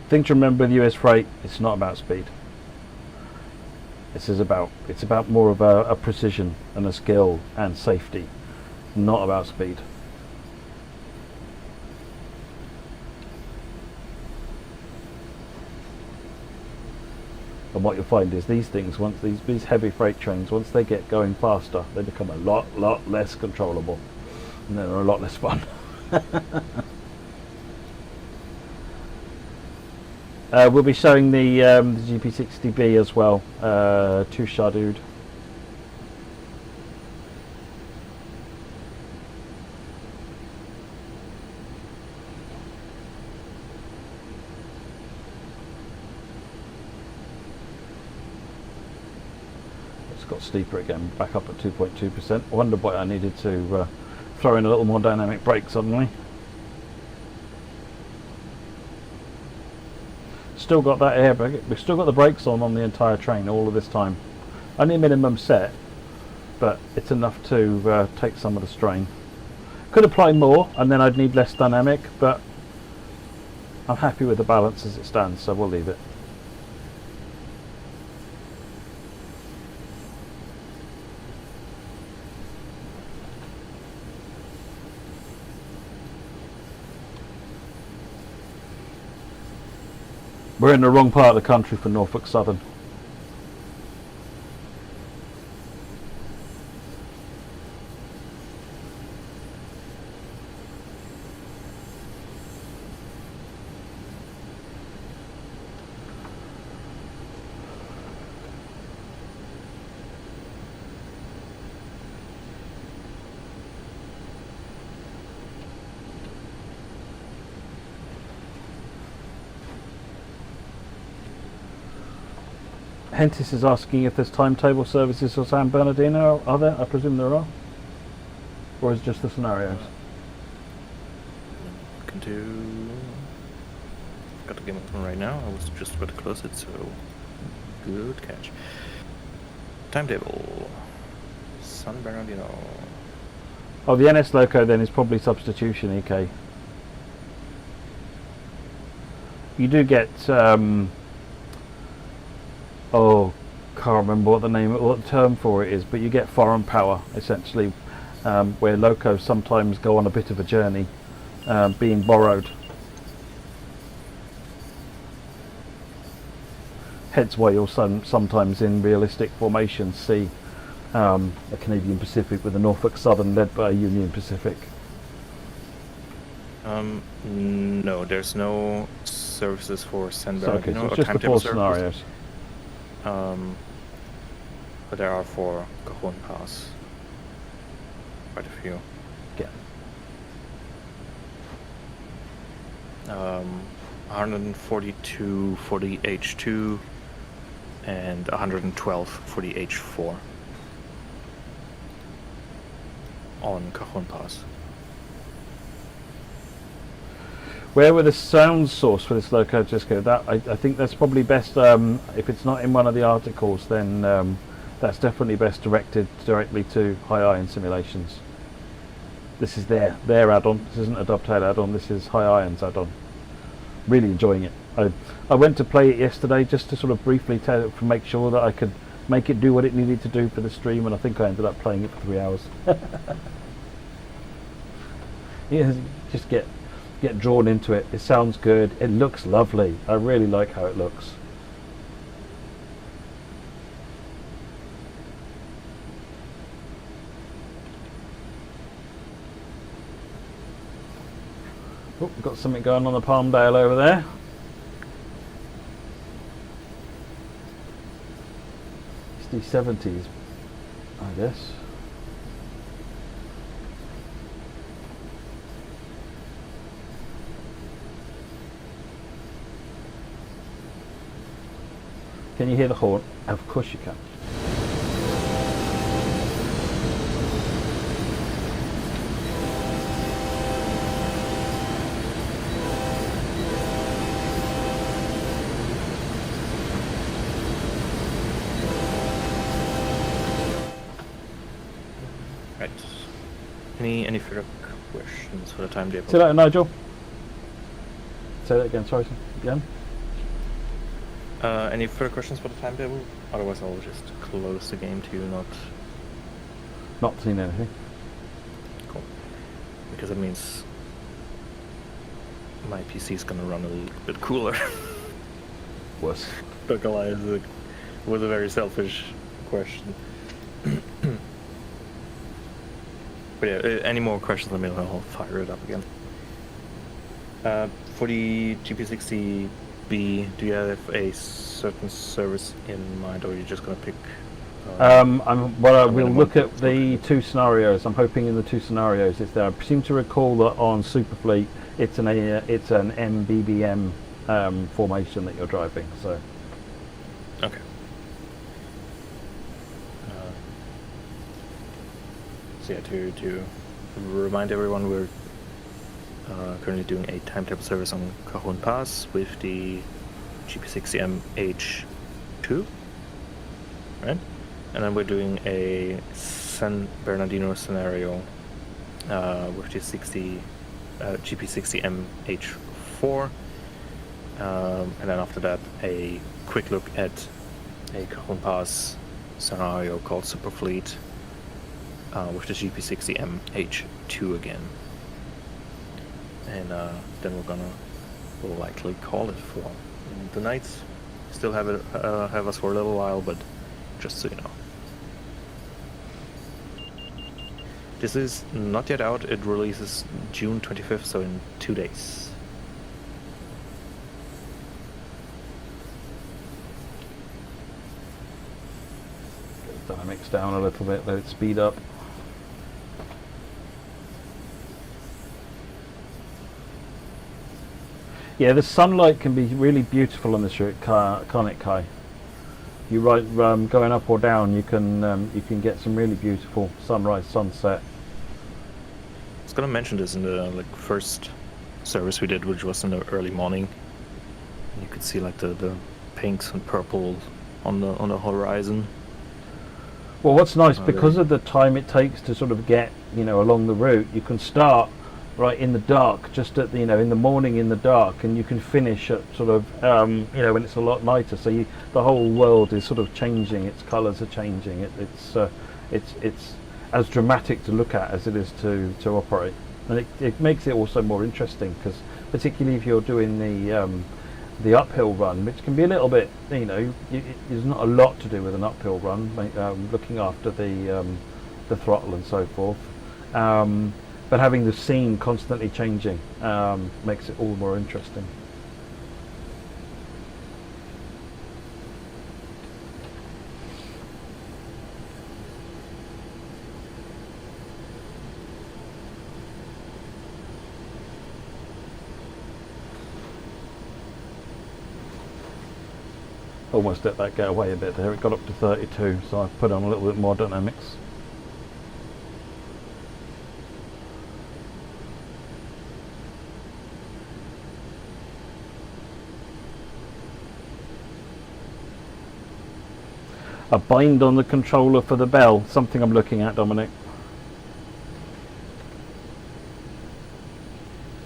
Thing to remember with US freight, it's not about speed. It's about more of a precision and a skill and safety, not about speed. And what you'll find is these things, once these heavy freight trains, once they get going faster, they become a lot less controllable, and they're a lot less fun. We'll be showing the GP60B as well, to Shadud. It's got steeper again, back up at 2.2%. I wonder why I needed to throw in a little more dynamic brake suddenly. Still got that airbag. We've still got the brakes on the entire train all of this time. Only a minimum set, but it's enough to take some of the strain. Could apply more, and then I'd need less dynamic, but I'm happy with the balance as it stands, so we'll leave it. We're in the wrong part of the country for Norfolk Southern. Hentis is asking if there's timetable services for San Bernardino. Are there? I presume there are. Or is it just the scenarios? Can do. Got the game open right now. I was just about to close it, so good catch. Timetable. San Bernardino. Oh, the NS Loco then is probably substitution EK. You do get oh, can't remember what the term for it is, but you get foreign power essentially, where locos sometimes go on a bit of a journey, being borrowed. Hence why you'll sometimes in realistic formations see a Canadian Pacific with a Norfolk Southern led by a Union Pacific. No, there's no services for San Bernardino. So it's just the four scenarios. But there are for Cajon Pass. Quite a few. Yeah. 142 for the H2 and 112 for the H4 on Cajon Pass. Where were the sound source for this loco just go? That I think that's probably best. If it's not in one of the articles, then that's definitely best directed directly to High Iron Simulations. This is their add-on. This isn't a Dovetail add-on. This is High Iron's add-on. Really enjoying it. I went to play it yesterday just to sort of briefly make sure that I could make it do what it needed to do for the stream, and I think I ended up playing it for 3 hours. Yeah, just get drawn into it. It sounds good. It looks lovely. I really like how it looks. Oh, got something going on the Palmdale over there. It's the 70s, I guess. Can you hear the horn? Of course you can. Right. Any further questions for the timetable? Say that, Nigel. Say that again. Sorry, again. Any further questions for the timetable? Otherwise, I'll just close the game to Not seen anything. Cool. Because it means my PC is gonna run a little bit cooler. Worse. Not gonna lie, it was a very selfish question. But yeah, any more questions, let me know. I'll fire it up again. For the GP60B, do you have a certain service in mind, or are you just going to pick? We'll look at the two scenarios. I'm hoping in the two scenarios it's there. I seem to recall that on Superfleet it's an MBBM formation that you're driving. So. Okay. So yeah, to remind everyone, we're currently doing a timetable service on Cajon Pass with the GP60M H2, right? And then we're doing a San Bernardino scenario with the GP60M H4, and then after that a quick look at a Cajon Pass scenario called Superfleet with the GP60M H2 again. And then we'll likely call it for the nights. Still have us for a little while, but just so you know. This is not yet out. It releases June 25th, so in 2 days. Get the dynamics down a little bit, let it speed up. Yeah, the sunlight can be really beautiful on this route, can't it, Kai? you going up or down, you can get some really beautiful sunrise, sunset. I was gonna mention this in the first service we did, which was in the early morning. You could see like the pinks and purple on the horizon. Well, what's nice, because of the time it takes to sort of get, along the route, you can start right in the dark, just at in the morning in the dark, and you can finish at sort of when it's a lot lighter. So the whole world is sort of changing. Its colours are changing. It's as dramatic to look at as it is to operate, and it makes it also more interesting, because particularly if you're doing the uphill run, which can be a little bit, there's not a lot to do with an uphill run, looking after the throttle and so forth. But having the scene constantly changing makes it all more interesting. Almost let that get away a bit there. It got up to 32, so I've put on a little bit more dynamics. A bind on the controller for the bell, something I'm looking at, Dominic.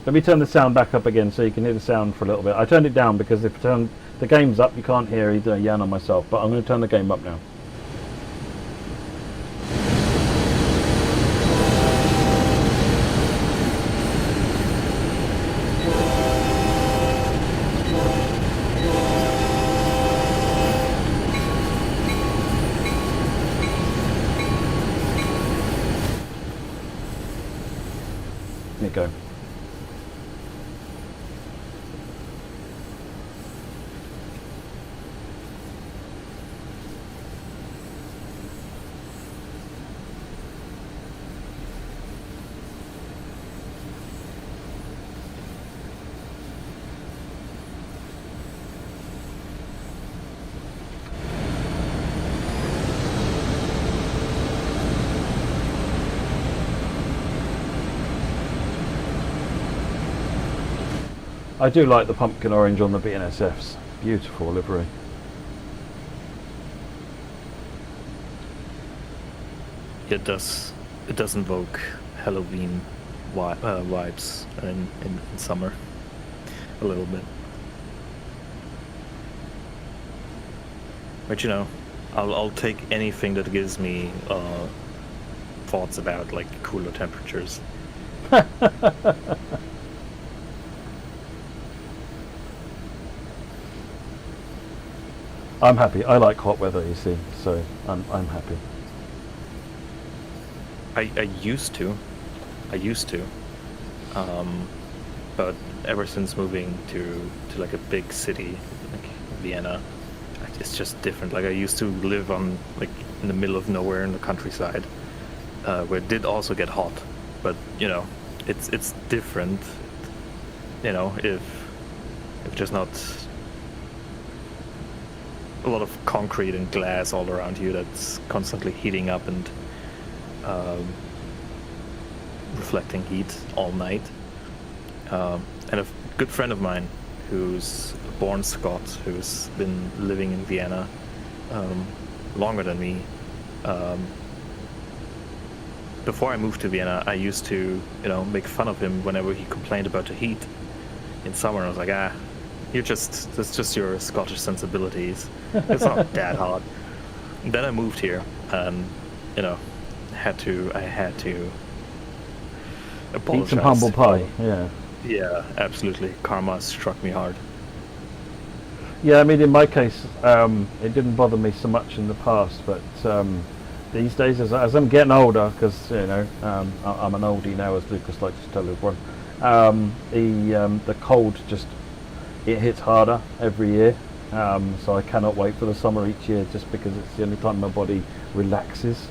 Let me turn the sound back up again so you can hear the sound for a little bit. I turned it down because if I turn the game's up, you can't hear either Jan or myself, but I'm going to turn the game up now. Here you go. I do like the pumpkin orange on the BNSFs. Beautiful livery. It does invoke Halloween vibes in summer a little bit. But I'll take anything that gives me thoughts about like cooler temperatures. I'm happy. I like hot weather, you see, so I'm happy. I used to, but ever since moving to like a big city like Vienna, it's just different. Like I used to live on like in the middle of nowhere in the countryside, where it did also get hot, but it's different. If just not a lot of concrete and glass all around you that's constantly heating up and reflecting heat all night. And a good friend of mine who's a born Scot, who's been living in Vienna longer than me. Before I moved to Vienna, I used to, make fun of him whenever he complained about the heat in summer. I was like, that's just your Scottish sensibilities. It's not that hot. And then I moved here, and I had to apologize. Eat some humble pie. Yeah, absolutely. Karma struck me hard. Yeah, I mean, in my case, it didn't bother me so much in the past, but these days, as I'm getting older, because I'm an oldie now, as Lucas likes to tell everyone, the cold it hits harder every year. So I cannot wait for the summer each year, just because it's the only time my body relaxes.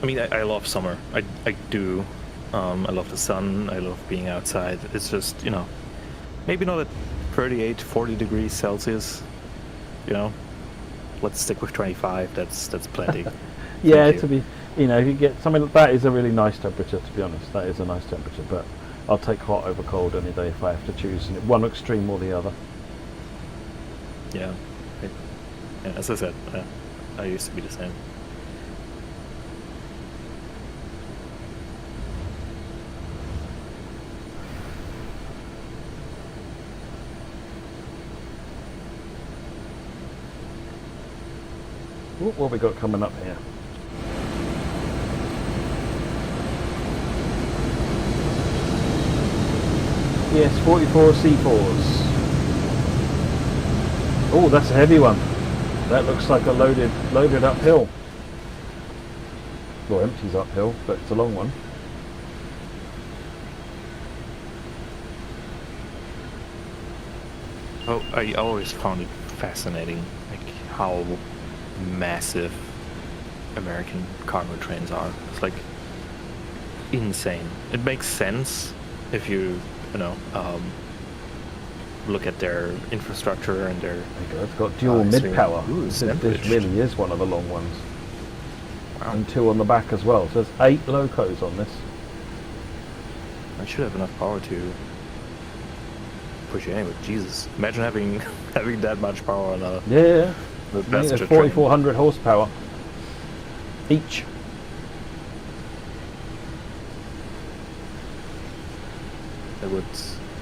I mean, I love summer. I do. I love the sun. I love being outside. It's just, maybe not at 38, 40 degrees Celsius. You know, let's stick with 25. That's plenty. Yeah, to be, if you get something like that, is a really nice temperature. To be honest, that is a nice temperature. But I'll take hot over cold any day if I have to choose one extreme or the other. Yeah, as I said, I used to be the same. Ooh, what have we got coming up here? Yes, 44 C4s. Oh, that's a heavy one. That looks like a loaded uphill. Well, empty's uphill, but it's a long one. Oh, I always found it fascinating, like how massive American cargo trains are. It's like insane. It makes sense if you look at their infrastructure and their. It's got dual mid-power. This really is one of the long ones. Wow. And 2 on the back as well. So there's 8 locos on this. I should have enough power to push it anyway. Jesus, imagine having that much power on a. Yeah. There's 4,400 horsepower each.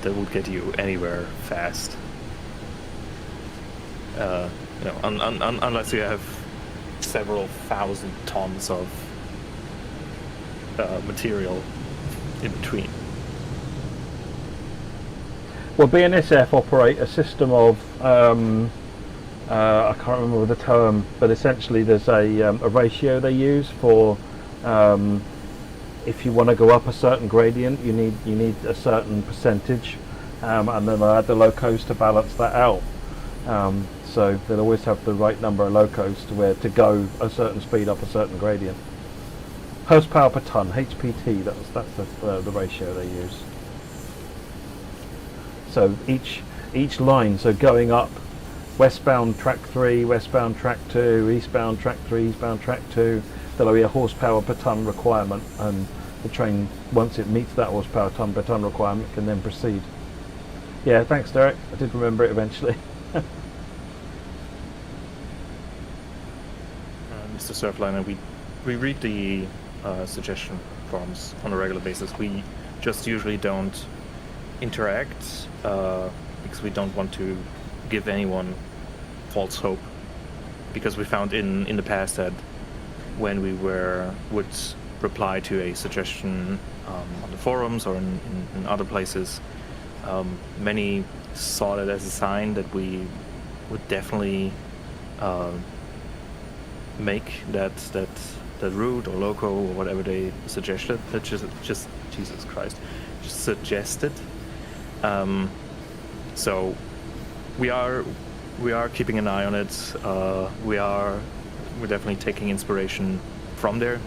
That would get you anywhere fast. Unless you have several thousand tons of material in between. Well, BNSF operate a system of I can't remember the term, but essentially there's a ratio they use for if you want to go up a certain gradient, you need a certain percentage, and then they add the locos to balance that out. So they'll always have the right number of locos to go a certain speed up a certain gradient. Horsepower per ton, HPT. That's the ratio they use. So each line, so going up westbound track 3, westbound track 2, eastbound track 3, eastbound track 2, there'll be a horsepower per ton requirement, and the train, once it meets that horsepower ton per ton requirement, can then proceed. Yeah, thanks Derek, I did remember it eventually. Mr. Surfliner, we read the suggestion forms on a regular basis. We just usually don't interact because we don't want to give anyone false hope, because we found in the past that when we would reply to a suggestion on the forums or in other places, many saw it as a sign that we would definitely make that route or loco or whatever they suggested. That just Jesus Christ, just suggested. So we are keeping an eye on it. We're definitely taking inspiration from there.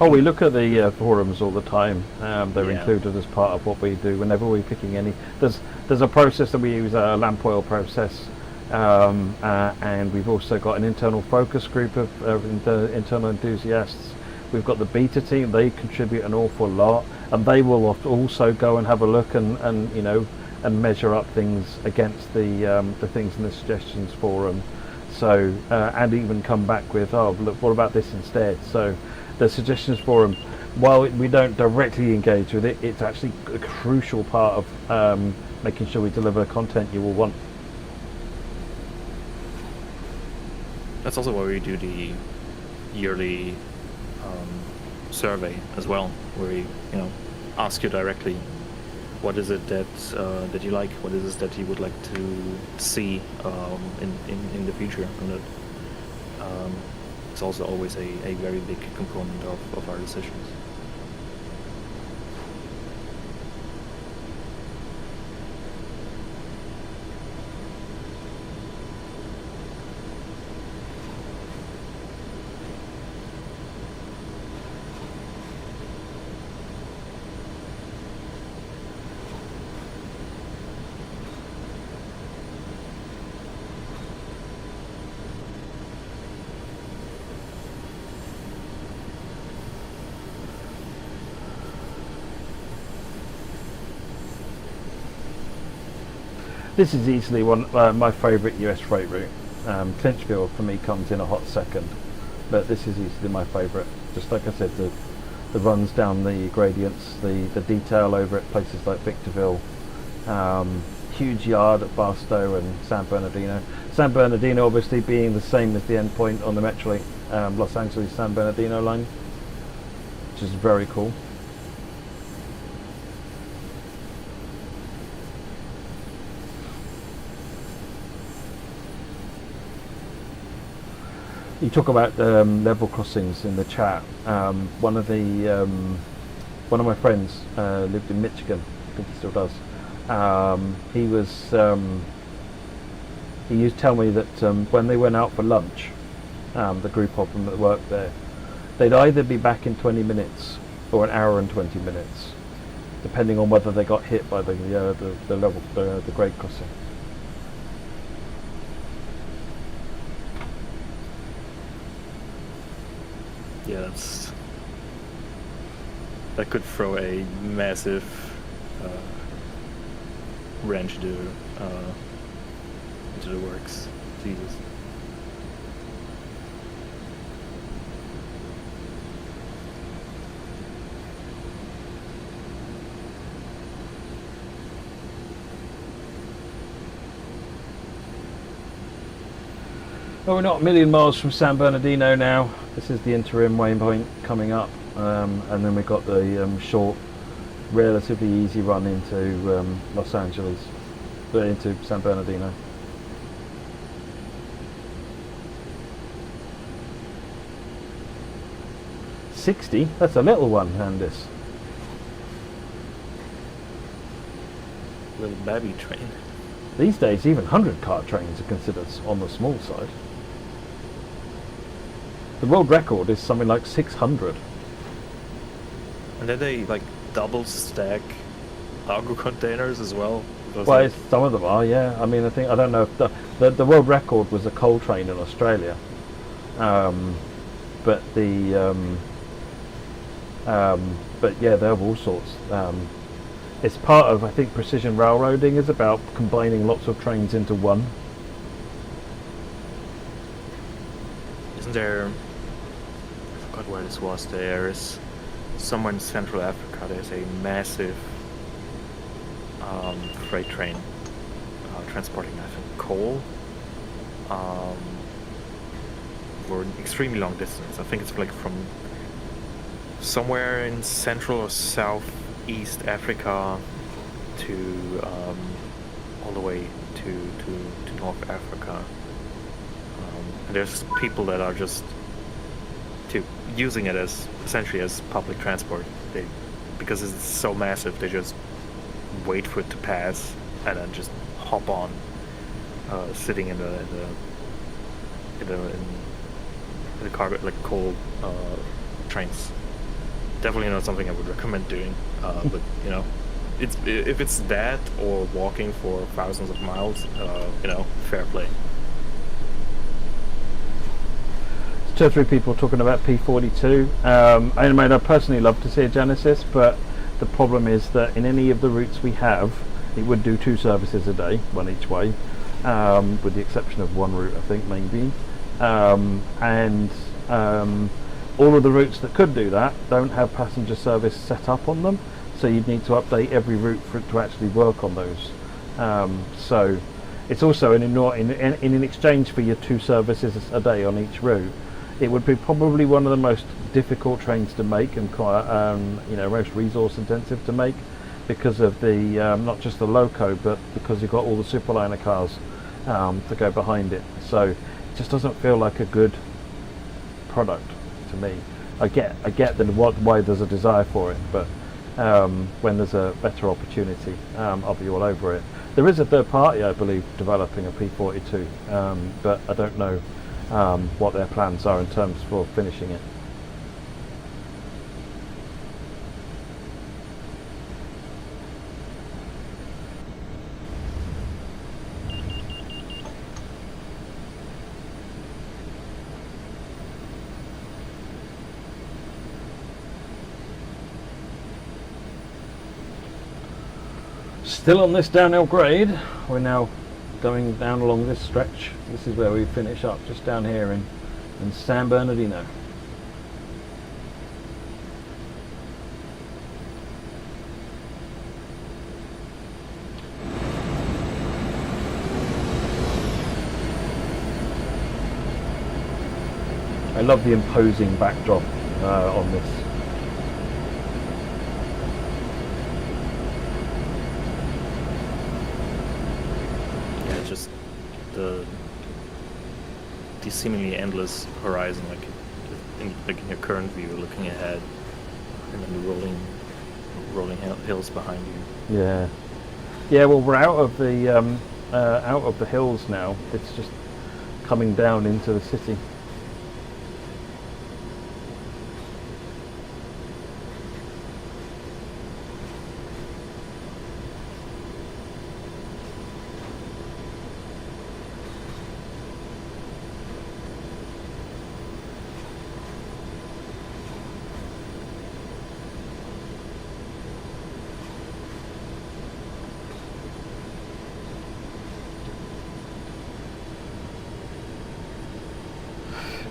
We look at the forums all the time. They're included as part of what we do whenever we're picking any. There's a process that we use, a lamp oil process, and we've also got an internal focus group of internal enthusiasts. We've got the beta team. They contribute an awful lot, and they will also go and have a look and measure up things against the things in the suggestions forum. So and even come back with, look, what about this instead? So the suggestions forum, while we don't directly engage with it, it's actually a crucial part of making sure we deliver content you will want. That's also why we do the yearly survey as well, where we ask you directly, what is it that you like? What is it that you would like to see in the future? And that it's also always a very big component of our decisions. This is easily one my favourite US freight route. Clinchfield for me comes in a hot second, but this is easily my favourite. Just like I said, the runs down the gradients, the detail over at places like Victorville, huge yard at Barstow and San Bernardino. San Bernardino obviously being the same as the endpoint on the Metrolink Los Angeles San Bernardino line, which is very cool. You talk about level crossings in the chat. One of my friends lived in Michigan. I think he still does. He used to tell me that when they went out for lunch, the group of them that worked there, they'd either be back in 20 minutes or an hour and 20 minutes, depending on whether they got hit by the grade crossing. Yeah, that could throw a massive wrench into the works. Jesus. Well, we're not a million miles from San Bernardino now. This is the interim waypoint coming up, and then we've got the short, relatively easy run into Los Angeles, into San Bernardino. 60? That's a little one, Andis. Little baby train. These days, even 100-car trains are considered on the small side. The world record is something like 600. And then they like double stack cargo containers as well. Well, some of them are, yeah. I mean, I don't know if the world record was a coal train in Australia, but yeah, they have all sorts. It's part of, I think, precision railroading is about combining lots of trains into one. Isn't there? I forgot where this was. There is somewhere in Central Africa. There's a massive freight train transporting, I think, coal for an extremely long distance. I think it's like from somewhere in Central or Southeast Africa to all the way to North Africa. And there's people that are just using it as essentially as public transport. Because it's so massive, they just wait for it to pass and then just hop on, sitting in the cargo, like coal trains. Definitely not something I would recommend doing, but you know, if it's that or walking for thousands of miles, you know, fair play. Two or three people talking about P42. I mean, I'd personally love to see a Genesis, but the problem is that in any of the routes we have, it would do 2 services a day, one each way, with the exception of one route, I think, maybe. All of the routes that could do that don't have passenger service set up on them, so you'd need to update every route for it to actually work on those. So it's also in exchange for your 2 services a day on each route, it would be probably one of the most difficult trains to make and quite, most resource intensive to make, because of the not just the loco, but because you've got all the superliner cars to go behind it. So it just doesn't feel like a good product to me. I get why there's a desire for it, but when there's a better opportunity, I'll be all over it. There is a third party, I believe, developing a P42, but I don't know what their plans are in terms for finishing it. Still on this downhill grade. We're now going down along this stretch. This is where we finish up, just down here in San Bernardino. I love the imposing backdrop on this. Yeah, just the seemingly endless horizon, like in your current view, looking ahead, and then the rolling hills behind you. Yeah, yeah. Well, we're out of the hills now. It's just coming down into the city.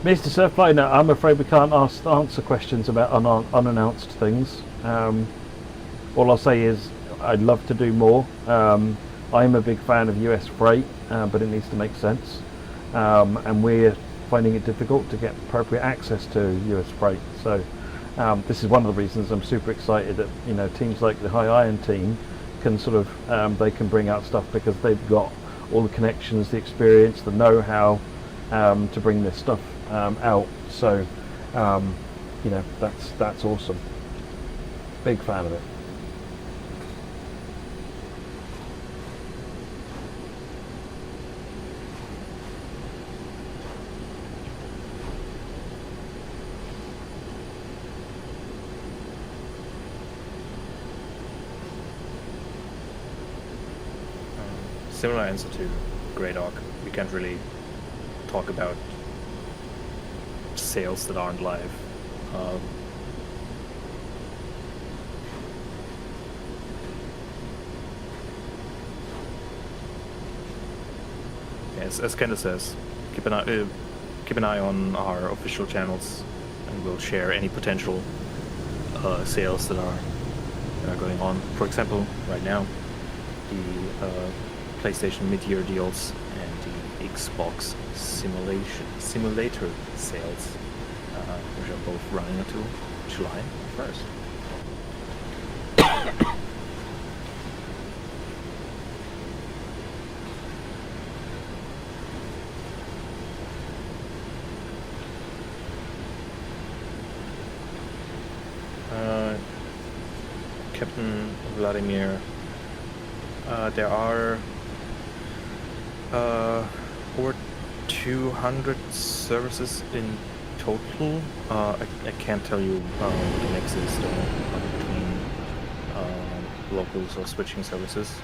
Mr. Surflight, no, I'm afraid we can't answer questions about unannounced things. All I'll say is I'd love to do more. I'm a big fan of US freight, but it needs to make sense. And we're finding it difficult to get appropriate access to US freight. So this is one of the reasons I'm super excited that teams like the High Iron team can sort of they can bring out stuff because they've got all the connections, the experience, the know-how to bring this stuff out. So that's awesome. Big fan of it. Similar answer to Grey Dog. We can't really talk about sales that aren't live. Yes, as Candace says, keep an eye on our official channels, and we'll share any potential sales that are going on. For example, right now, the PlayStation mid-year deals and the Xbox simulator sales, which are both running until July 1st. Captain Vladimir, there are over 200 services in total. I can't tell you what the mix is between locals or switching services.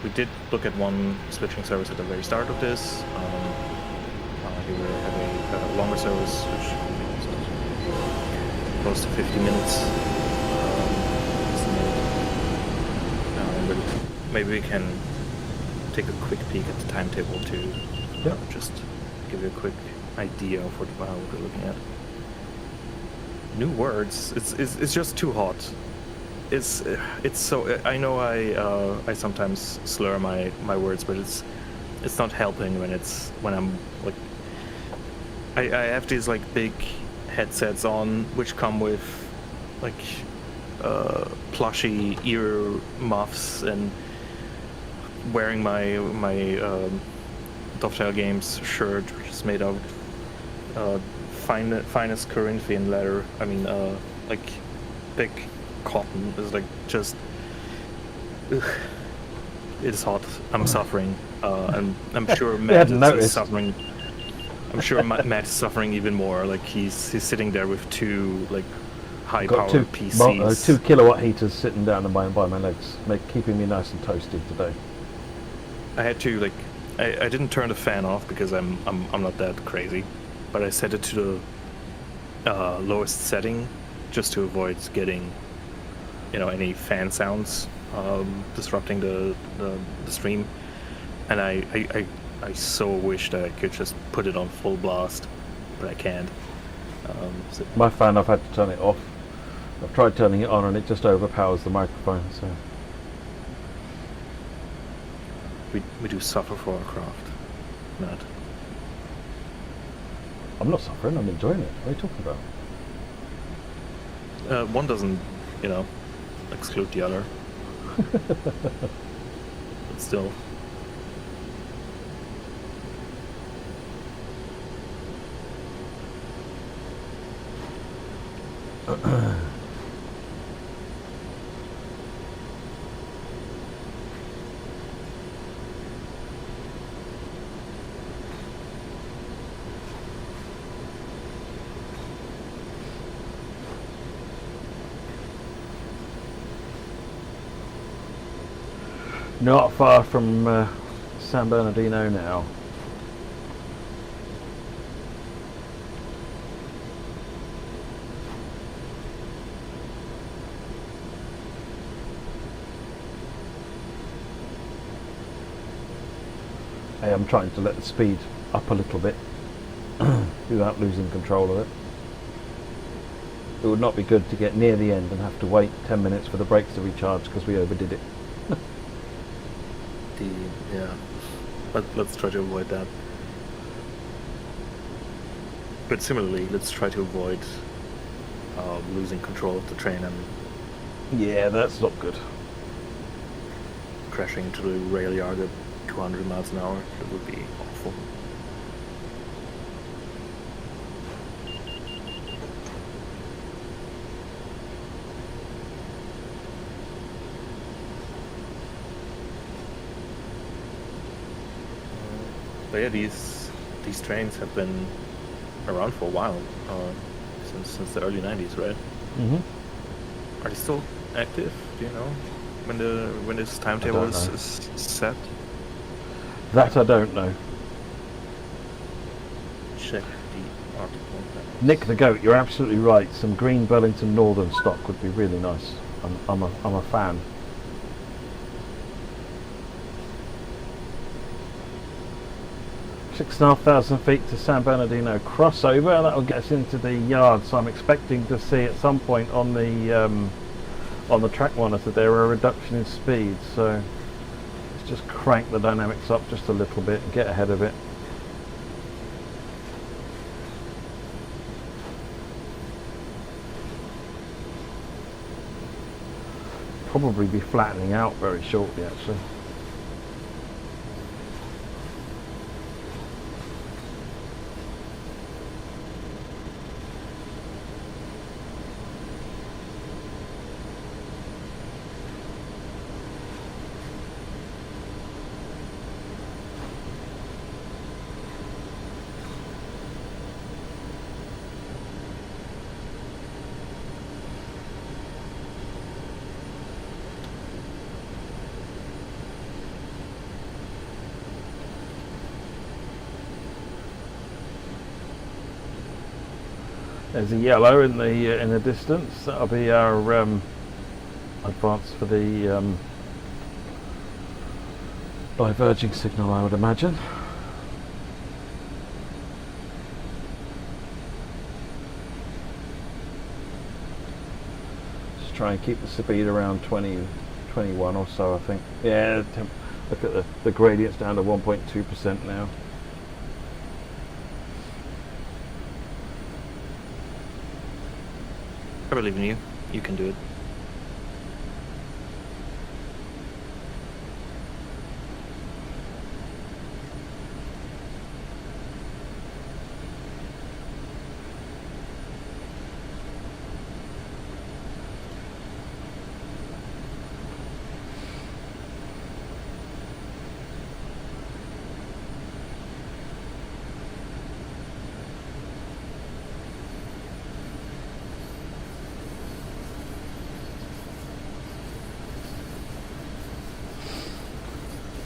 We did look at one switching service at the very start of this. He will have a longer service, which is close to 50 minutes. Maybe we can take a quick peek at the timetable to just give you a quick idea of what we're looking at. New words. It's just too hot. It's so. I know I sometimes slur my words, but it's not helping when I'm like. I have these like big headsets on which come with like plushy ear muffs, and wearing my Dovetail Games shirt, which is made of finest Corinthian leather. I mean, like thick cotton. Is like just. Ugh. It's hot. I'm suffering. And I'm sure Matt is suffering. I'm sure Matt is suffering even more. Like he's sitting there with two like high-powered PCs. 2 kilowatt heaters sitting down by my legs, keeping me nice and toasted today. I had to like, I didn't turn the fan off because I'm not that crazy, but I set it to the lowest setting just to avoid getting any fan sounds disrupting the stream, and I so wish that I could just put it on full blast, but I can't. My fan, I've had to turn it off. I've tried turning it on and it just overpowers the microphone. So we do suffer for our craft, Matt. I'm not suffering. I'm enjoying it. What are you talking about? One doesn't, exclude the other. But still. Not far from San Bernardino now. Hey, I'm trying to let the speed up a little bit without losing control of it. It would not be good to get near the end and have to wait 10 minutes for the brakes to recharge because we overdid it. Yeah, let's try to avoid that. But similarly, let's try to avoid losing control of the train and Yeah, that's not good. crashing into the rail yard at 200 miles an hour. That would be awful. But yeah, these trains have been around for a while, since the early 90s, right? Mm-hmm. Are they still active? Do you know when this timetable is set? That I don't know. Check the article. Nick the Goat, you're absolutely right. Some green Burlington Northern stock would be really nice. I'm a fan. Six and a half thousand feet to San Bernardino crossover. That will get us into the yard. So I'm expecting to see at some point on the track monitor there a reduction in speed. So let's just crank the dynamics up just a little bit and get ahead of it. Probably be flattening out very shortly, actually. There's a yellow in the distance. That'll be our advance for the diverging signal, I would imagine. Just try and keep the speed around 20, 21 or so, I think. Yeah, look at the gradient's down to 1.2% now. I believe in you. You can do it.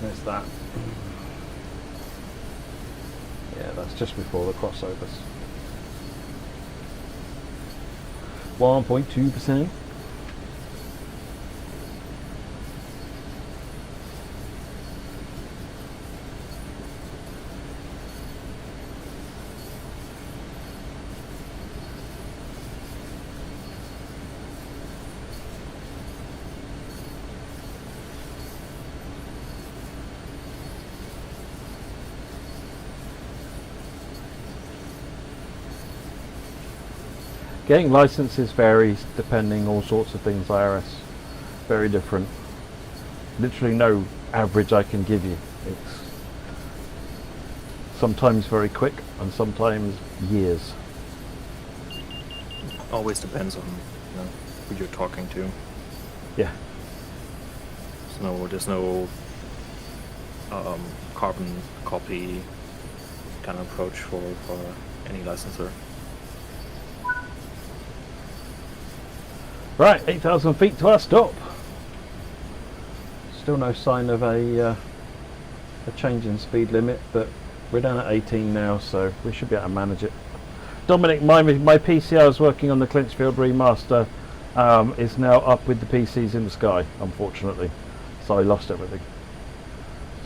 There's that. Yeah, that's just before the crossovers. 1.2%. Getting licenses varies depending all sorts of things. IRS, very different. Literally no average I can give you. It's sometimes very quick and sometimes years. Always depends on who you're talking to. Yeah. There's no carbon copy kind of approach for any licensor. Right, 8,000 feet to our stop. Still no sign of a change in speed limit, but we're down at 18 now, so we should be able to manage it. Dominic, my PC I was working on, the Clinchfield remaster, is now up with the PCs in the sky, unfortunately. So I lost everything.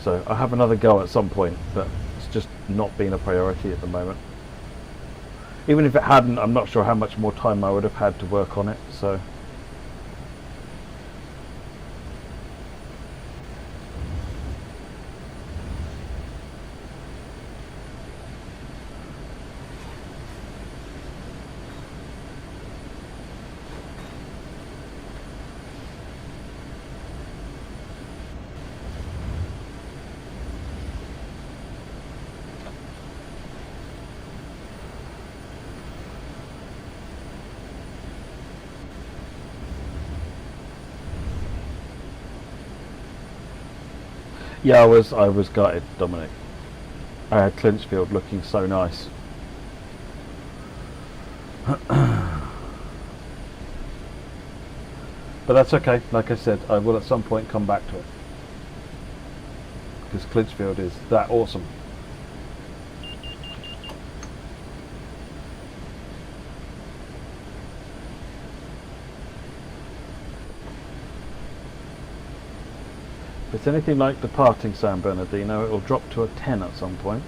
So I have another go at some point, but it's just not been a priority at the moment. Even if it hadn't, I'm not sure how much more time I would have had to work on it, so... Yeah, I was gutted, Dominic. I had Clinchfield looking so nice. But that's okay. Like I said, I will at some point come back to it. Because Clinchfield is that awesome. If it's anything like Departing San Bernardino, it will drop to a 10 at some point.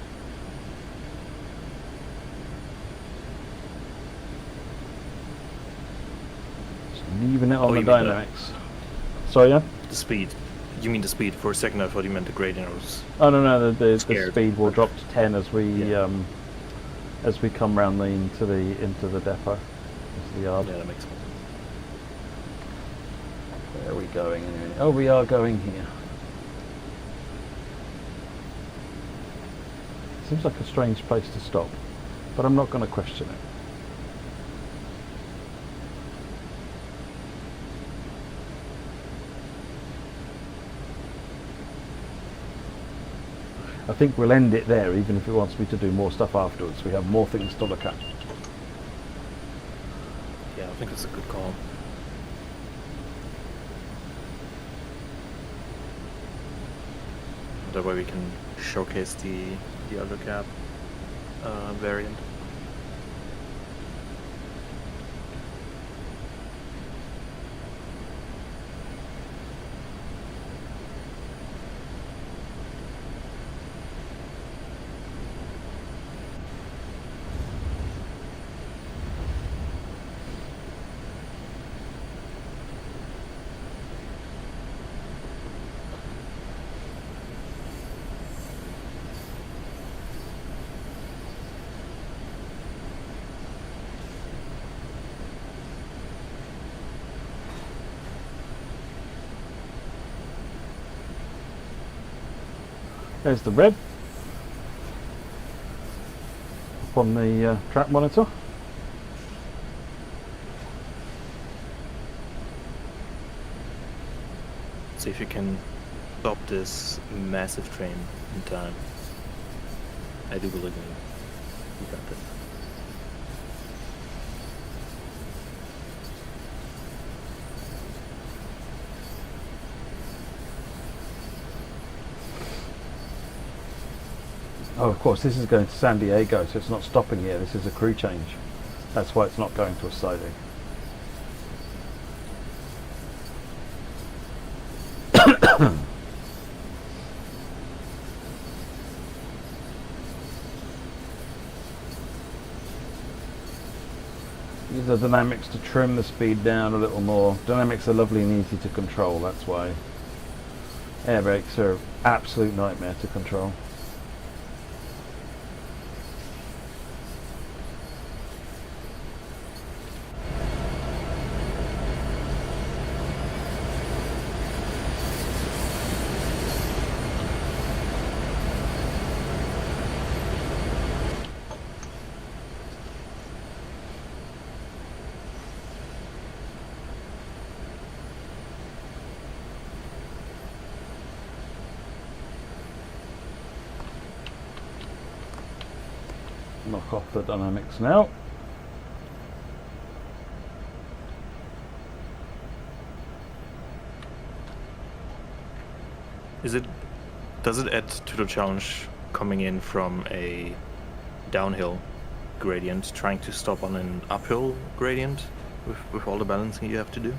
Just leaving it on the dynamics. Sorry, yeah? The speed. You mean the speed? For a second I thought you meant the gradient. Oh no, the speed will drop to 10 as we come round into the depot, into the yard. Yeah, that makes sense. Where are we going anyway? Oh, we are going here. Seems like a strange place to stop, but I'm not going to question it. I think we'll end it there, even if it wants me to do more stuff afterwards. We have more things to look at. Yeah, I think it's a good call. That way we can showcase the other cab variant. There's the red up on the track monitor. See if you can stop this massive train in time. I do believe in you. You got this. Oh, of course, this is going to San Diego, so it's not stopping here. This is a crew change. That's why it's not going to a siding. Use the dynamics to trim the speed down a little more. Dynamics are lovely and easy to control, that's why. Air brakes are an absolute nightmare to control. knock off the dynamics now. Does it add to the challenge coming in from a downhill gradient, trying to stop on an uphill gradient with all the balancing you have to do?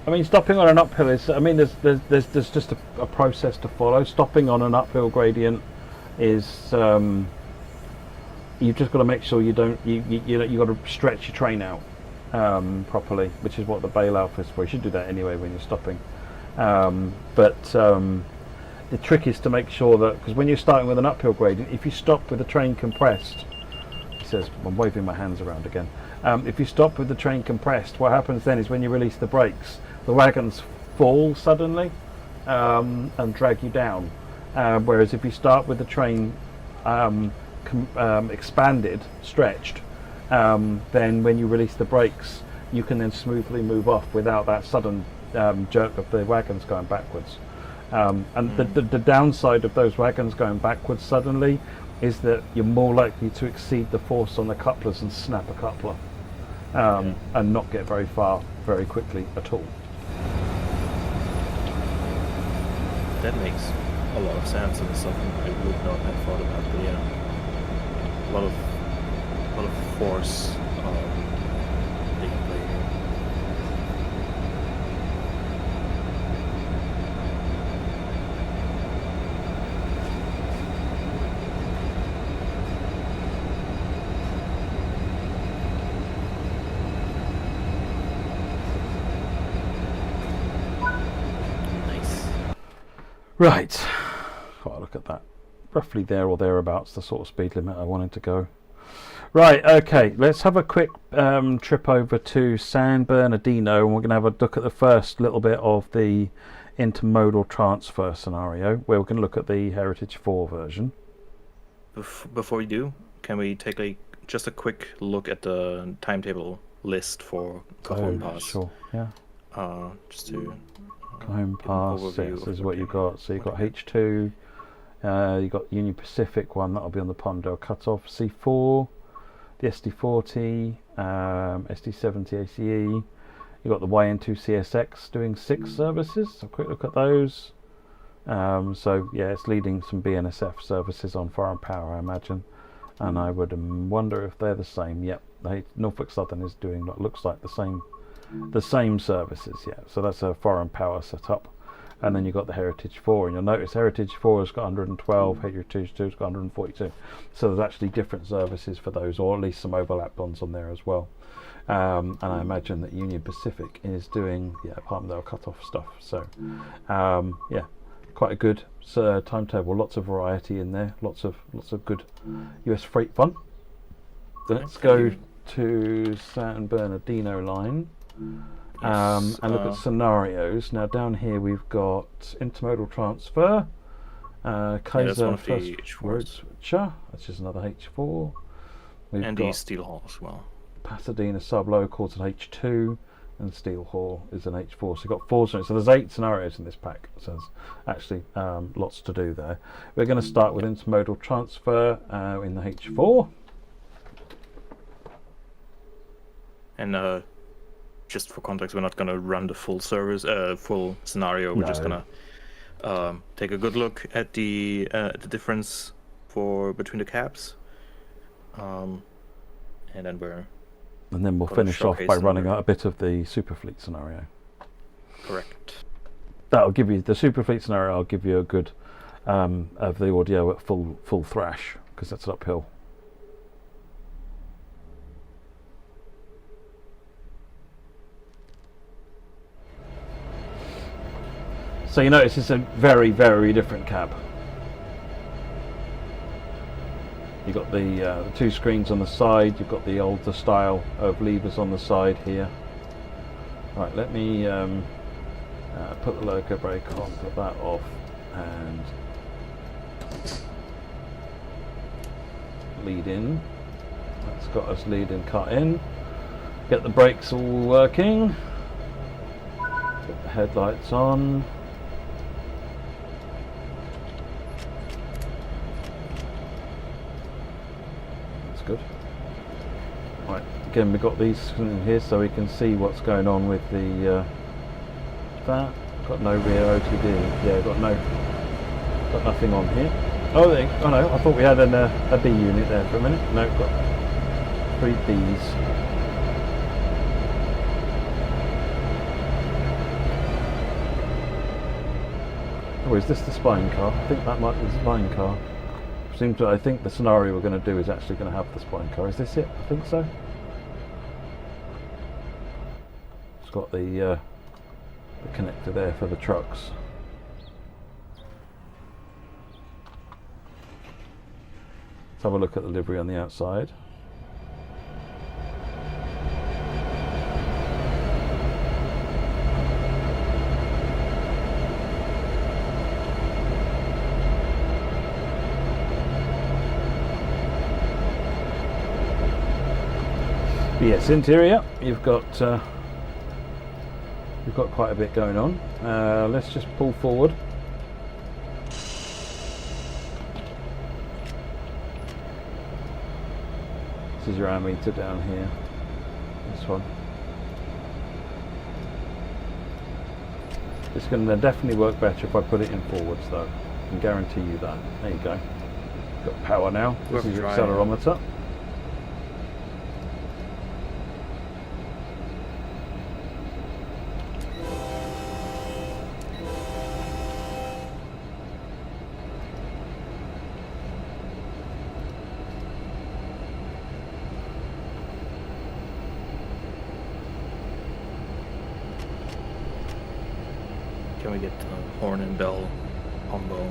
I mean, stopping on an uphill is, I mean, there's just a process to follow. Stopping on an uphill gradient is, you've just got to make sure you don't, you got to stretch your train out properly, which is what the bailout is for. You should do that anyway when you're stopping. The trick is to make sure that, because when you're starting with an uphill gradient, if you stop with the train compressed, he says, I'm waving my hands around again. If you stop with the train compressed, what happens then is when you release the brakes, the wagons fall suddenly and drag you down. Whereas if you start with the train expanded, stretched, then when you release the brakes, you can then smoothly move off without that sudden jerk of the wagons going backwards. The downside of those wagons going backwards suddenly is that you're more likely to exceed the force on the couplers and snap a coupler and not get very far very quickly at all. That makes a lot of sense, and it's something I would not have thought about. But yeah, a lot of force being played here. Right, oh, look at that. Roughly there or thereabouts, the sort of speed limit I wanted to go. Right, okay, let's have a quick trip over to San Bernardino, and we're going to have a look at the first little bit of the intermodal transfer scenario, where we're going to look at the Heritage 4 version. Before we do, can we take just a quick look at the timetable list for Cajon Pass? Sure, yeah. Just to... Cajon Pass, this is what you've got. So you've got H2, you've got Union Pacific one, that'll be on the Palmdale cutoff, C4, the SD40, SD70 ACE, you've got the YN2 CSX doing 6 services, so quick look at those. So yeah, it's leading some BNSF services on foreign power, I imagine, and I would wonder if they're the same. Yep, Norfolk Southern is doing what looks like the same services, yeah. So that's a foreign power setup. And then you've got the Heritage 4, and you'll notice Heritage 4 has got 112, Heritage 2 has got 142. So there's actually different services for those, or at least some overlap ones on there as well. And I imagine that Union Pacific is doing Palmdale cutoff stuff. So yeah, quite a good timetable. Lots of variety in there. Lots of good US freight fun. Let's go to San Bernardino line. And look at scenarios. Now down here we've got intermodal transfer, Kaiser First Road Switcher, which is another H4. We've and got the Steel Hall as well. Pasadena Sublocals at H2, and Steel Hall is an H4. So you've got 4 scenarios. So there's 8 scenarios in this pack. So there's actually lots to do there. We're going to start with intermodal transfer in the H4. And just for context, we're not going to run the full scenario. We're just going to take a good look at the difference between the cabs, and then we'll finish off by running out a bit of the Superfleet scenario. Correct. That'll give you the Superfleet scenario. I'll give you a good of the audio at full thrash, because that's uphill. So you notice it's a very, very different cab. You've got the 2 screens on the side, you've got the older style of levers on the side here. Right, let me put the loco brake on, put that off, and lead in. That's got us lead in, cut in. Get the brakes all working. Get the headlights on. That's good. Right, again we've got these in here so we can see what's going on with the that. Got no rear OTD. Yeah, got nothing on here. Oh, oh no, I thought we had a B unit there for a minute. No, got 3 Bs. Oh, is this the spine car? I think that might be the spine car. I think the scenario we're going to do is actually going to have the spine car. Is this it? I think so. It's got the connector there for the trucks. Let's have a look at the livery on the outside. Yes, interior, you've got quite a bit going on. Let's just pull forward. This is your ammeter down here. This one. It's going to definitely work better if I put it in forwards, though. I can guarantee you that. There you go. Got power now. This is your accelerometer. Can we get horn and bell combo?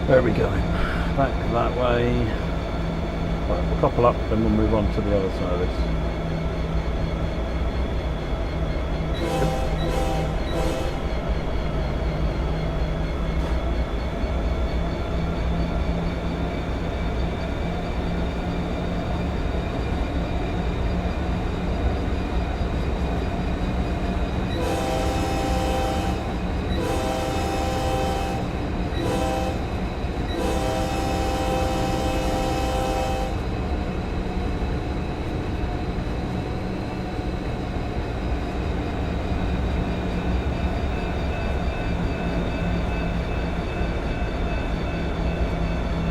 Where are we going? Back that way. Right, we'll couple up, then we'll move on to the other service.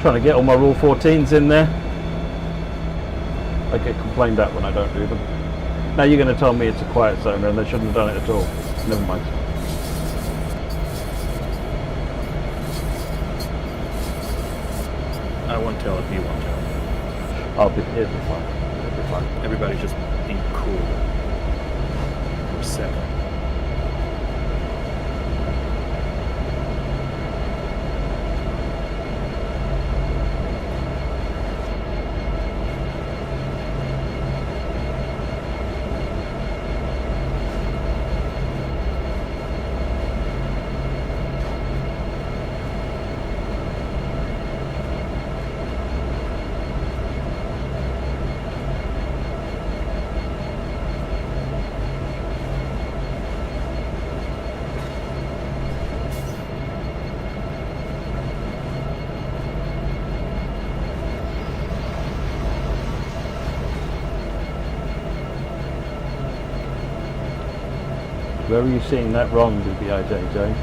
Trying to get all my Rule 14s in there. I get complained at when I don't do them. Now you're going to tell me it's a quiet zone and they shouldn't have done it at all. Never mind. I won't tell if you won't tell. It'll be fine. It'll be fine. Everybody just be cool for a second. Where are you seeing that wrong, BBIJJ?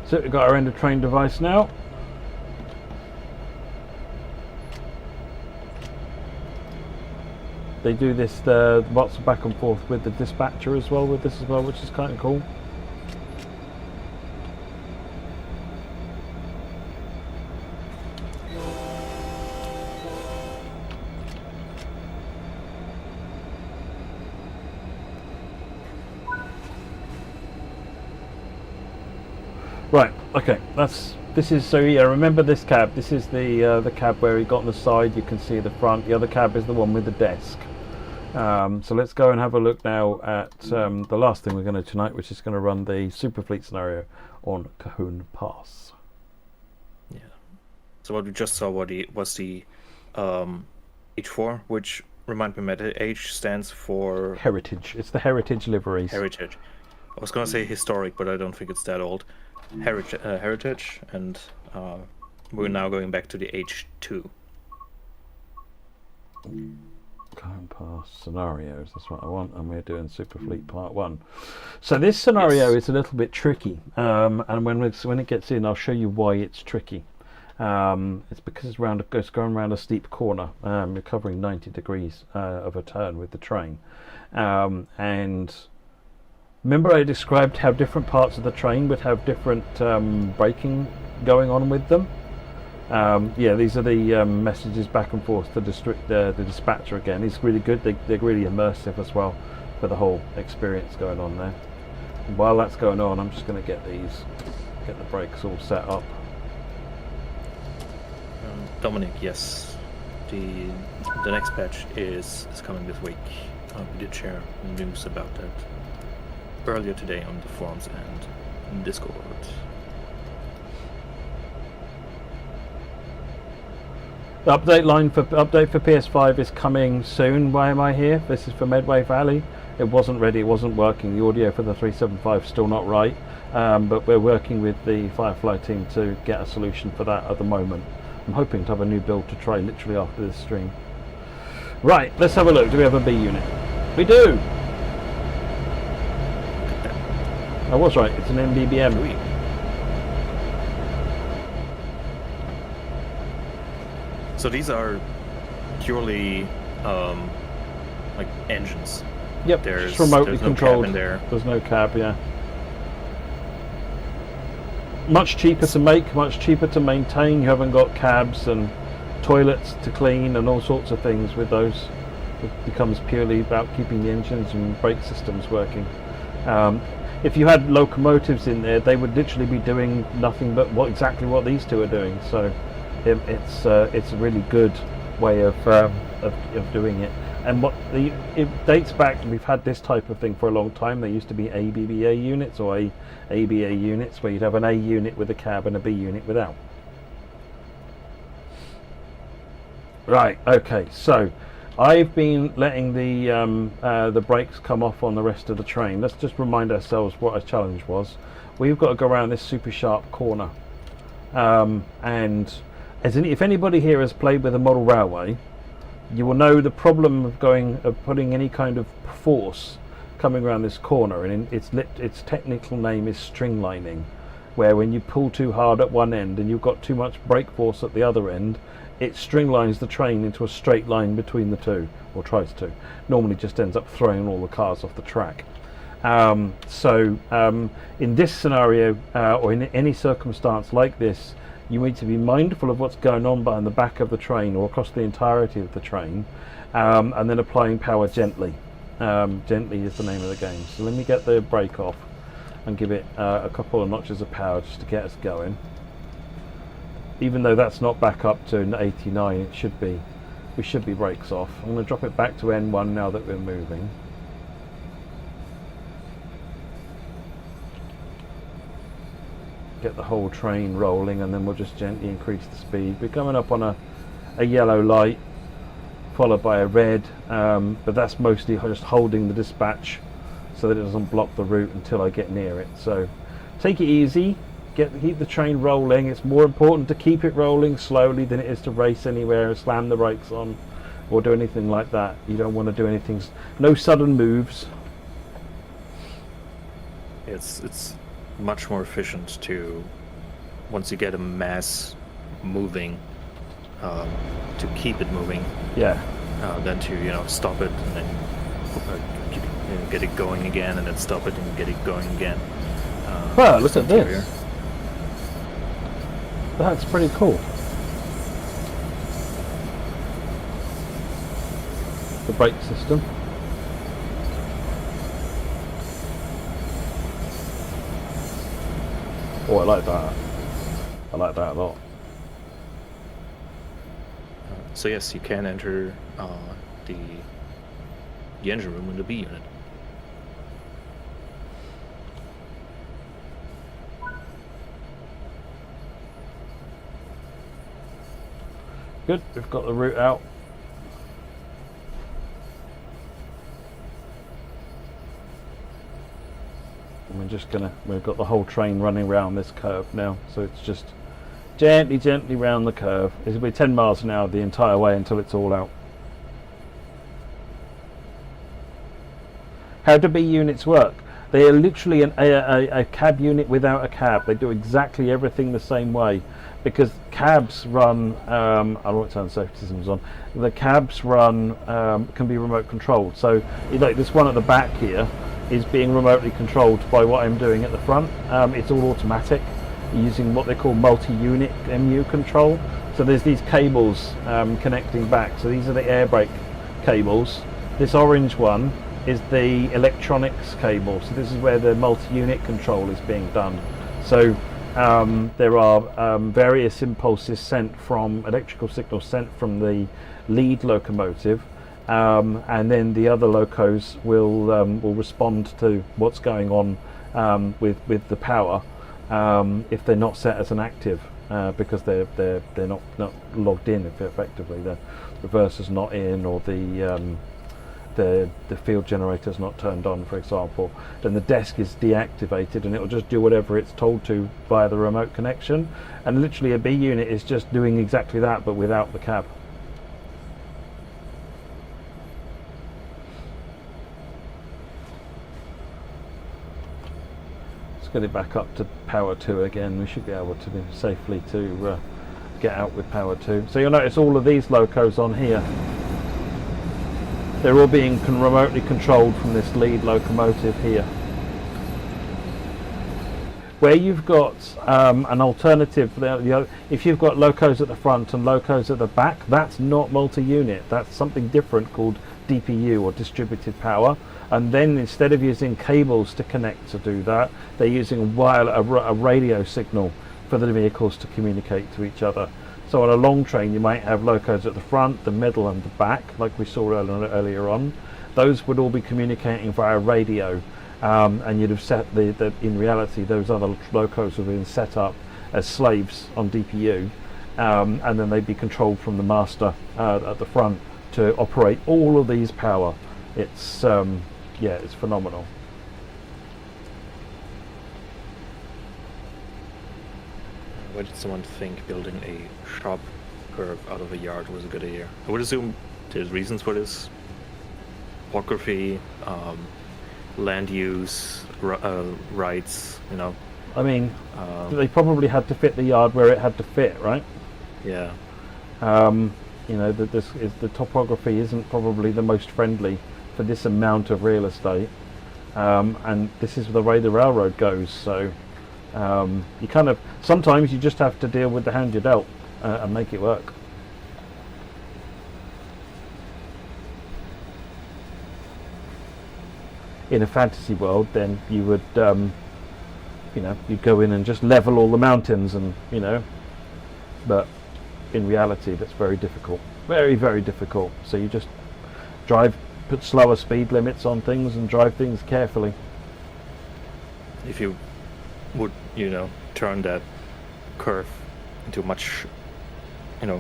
So we've got our end of train device now. They do this lots of back and forth with the dispatcher as well with this as well, which is kind of cool. Right, okay, this is, so yeah, remember this cab, this is the cab where he got on the side, you can see the front, the other cab is the one with the desk. So let's go and have a look now at the last thing we're going to tonight, which is going to run the Superfleet scenario on Cahoon Pass. Yeah, so what we just saw was the H4, which, remind me, H stands for... Heritage, it's the Heritage liveries. Heritage. I was going to say historic, but I don't think it's that old. Heritage, and we're now going back to the H2. Cahoon Pass scenarios, that's what I want, and we're doing Superfleet Part 1. So this scenario is a little bit tricky, and when it gets in, I'll show you why it's tricky. It's because it's going around a steep corner. You're covering 90 degrees of a turn with the train, and remember I described how different parts of the train would have different braking going on with them? Yeah, these are the messages back and forth to the dispatcher again. It's really good. They're really immersive as well for the whole experience going on there. And while that's going on, I'm just going to get the brakes all set up. Dominic, yes, the next patch is coming this week. We did share news about that earlier today on the forums and Discord. The update for PS5 is coming soon. Why am I here? This is for Medway Valley. It wasn't ready, it wasn't working. The audio for the 375 is still not right, but we're working with the Firefly team to get a solution for that at the moment. I'm hoping to have a new build to try literally after this stream. Right, let's have a look. Do we have a B unit? We do! I was right, it's an MBBM. So these are purely like engines. Yep, There's remotely no controlled. cab in there. There's no cab, yeah. Much cheaper to make, much cheaper to maintain. You haven't got cabs and toilets to clean and all sorts of things with those. It becomes purely about keeping the engines and brake systems working. If you had locomotives in there, they would literally be doing nothing but exactly what these two are doing. So it's a really good way of doing it. And it dates back. We've had this type of thing for a long time. There used to be ABBA units or ABA units where you'd have an A unit with a cab and a B unit without. Right. Okay. So I've been letting the brakes come off on the rest of the train. Let's just remind ourselves what our challenge was. We've got to go around this super sharp corner, and if anybody here has played with a model railway, you will know the problem of putting any kind of force coming around this corner, and its technical name is stringlining, where when you pull too hard at one end and you've got too much brake force at the other end, it stringlines the train into a straight line between the two, or tries to. Normally just ends up throwing all the cars off the track. In this scenario, or in any circumstance like this, you need to be mindful of what's going on behind the back of the train or across the entirety of the train, and then applying power gently. Gently is the name of the game. So let me get the brake off and give it a couple of notches of power just to get us going. Even though that's not back up to 89, it should be. We should be brakes off. I'm going to drop it back to N1 now that we're moving. Get the whole train rolling, and then we'll just gently increase the speed. We're coming up on a yellow light followed by a red, but that's mostly just holding the dispatch so that it doesn't block the route until I get near it. So take it easy, keep the train rolling. It's more important to keep it rolling slowly than it is to race anywhere and slam the brakes on or do anything like that. You don't want to do anything, no sudden moves. It's much more efficient to, once you get a mass moving, to keep it moving. Yeah. Than to stop it and then get it going again and then stop it and get it going again. Well, look at this. That's pretty cool. The brake system. Oh, I like that. I like that a lot. So yes, you can enter the engine room in the B unit. Good, we've got the route out. And we've got the whole train running around this curve now, so it's just gently round the curve. It'll be 10 miles an hour the entire way until it's all out. How do B units work? They are literally a cab unit without a cab. They do exactly everything the same way, because cabs run, I won't turn safety systems on, the cabs run, can be remote controlled. So like this one at the back here is being remotely controlled by what I'm doing at the front. It's all automatic, using what they call multi-unit MU control. So there's these cables connecting back. So these are the air brake cables. This orange one is the electronics cable. So this is where the multi-unit control is being done. So there are various impulses sent from, electrical signals sent from the lead locomotive, and then the other locos will respond to what's going on with the power, if they're not set as an active, because they're not logged in. If effectively the reverser's not in, or the field generator's not turned on, for example, then the desk is deactivated and it will just do whatever it's told to via the remote connection. And literally a B unit is just doing exactly that, but without the cab. Let's get it back up to power 2 again. We should be able to safely to get out with power 2. So you'll notice all of these locos on here, they're all being remotely controlled from this lead locomotive here. Where you've got an alternative, if you've got locos at the front and locos at the back, that's not multi-unit. That's something different called DPU, or distributed power. And then instead of using cables to connect to do that, they're using a radio signal for the vehicles to communicate to each other. So on a long train you might have locos at the front, the middle and the back, like we saw earlier on. Those would all be communicating via radio, and you'd have set in reality those other locos have been set up as slaves on DPU, and then they'd be controlled from the master at the front to operate all of these power. It's it's phenomenal. Why did someone think building a sharp curve out of a yard was a good idea? I would assume there's reasons for this. Topography, land use, rights, I mean, they probably had to fit the yard where it had to fit, right? Yeah. The topography isn't probably the most friendly for this amount of real estate, and this is the way the railroad goes. So you sometimes you just have to deal with the hand you're dealt and make it work. In a fantasy world, then you would you'd go in and just level all the mountains, and but in reality that's very difficult, very, very difficult. So you just put slower speed limits on things and drive things carefully. If you would turn that curve into a much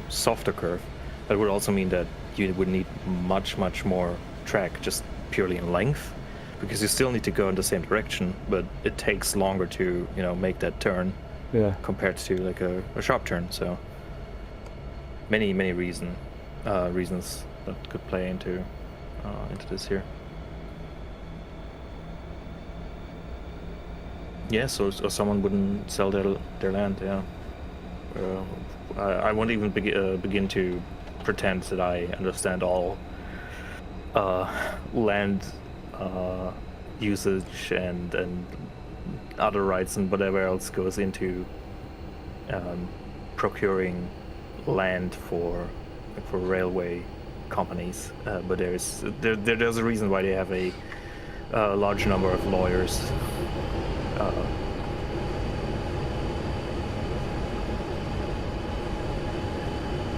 softer curve, That would also mean that you would need much more track, just purely in length, because you still need to go in the same direction, but it takes longer to, you know, make that turn. Yeah. Compared to like a sharp turn. So many reasons that could play into this here. Yes, or someone wouldn't sell their land. Yeah. I won't even begin to pretend that I understand all land usage and other rights and whatever else goes into procuring land for railway companies. But there's a reason why they have a large number of lawyers.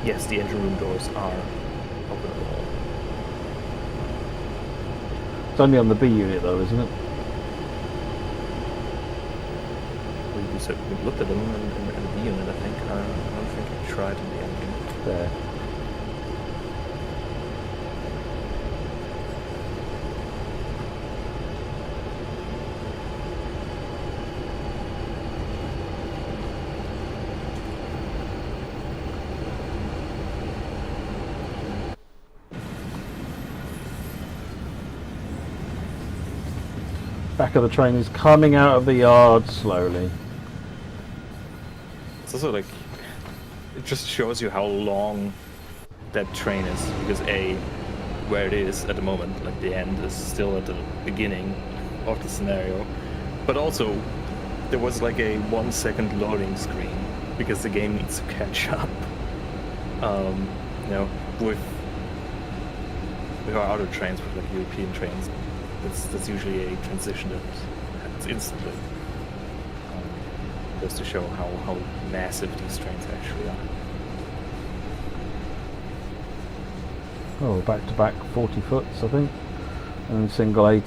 Yes, the engine room doors are openable. It's only on the B unit though, isn't it? We looked at them in the B unit, I think. I don't think we tried in the M unit. There. Back of the train is coming out of the yard slowly. It's also like, it just shows you how long that train is, because A, where it is at the moment, like the end is still at the beginning of the scenario, but also there was like a 1 second loading screen because the game needs to catch up. You know, with our other trains, with like European trains, that's usually a transition that happens instantly. Just to show how massive these trains actually are. Oh, back to back 40 foots, I think, and single 80s.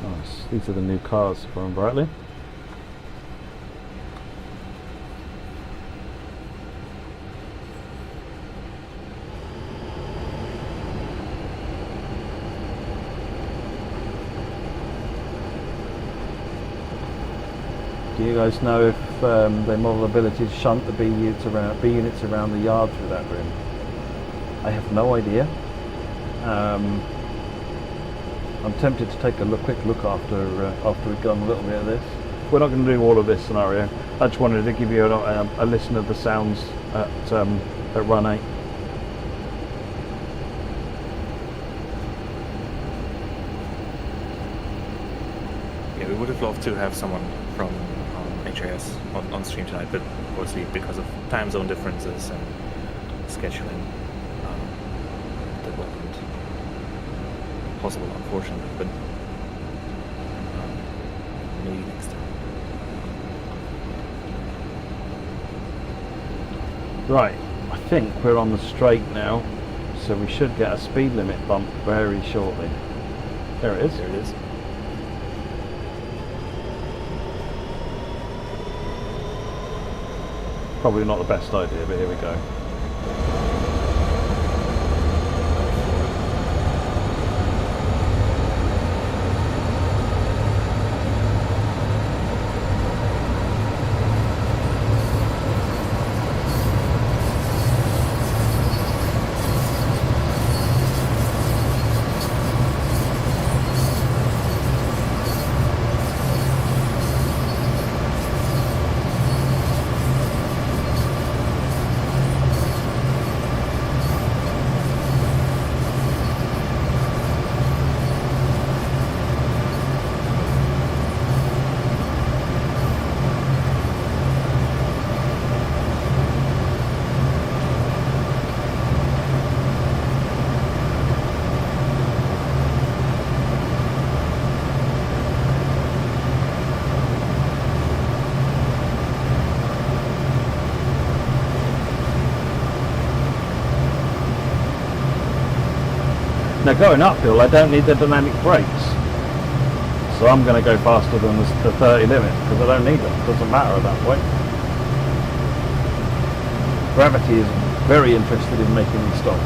Nice. These are the new cars, if I remember rightly. Do you guys know if they model ability to shunt the B units around the yard through that room? I have no idea. I'm tempted to take a quick look after we've done a little bit of this. We're not going to do all of this scenario. I just wanted to give you a listen of the sounds at run 8. Yeah, we would have loved to have someone from HIS on stream tonight, but obviously because of time zone differences and scheduling, that wasn't possible, unfortunately. But maybe next time. Right, I think we're on the straight now, so we should get a speed limit bump very shortly. There it is. There it is. Probably not the best idea, but here we go. Now going uphill, I don't need the dynamic brakes, so I'm going to go faster than the 30 limit because I don't need them. It doesn't matter at that point. Gravity is Very interested in making them stop.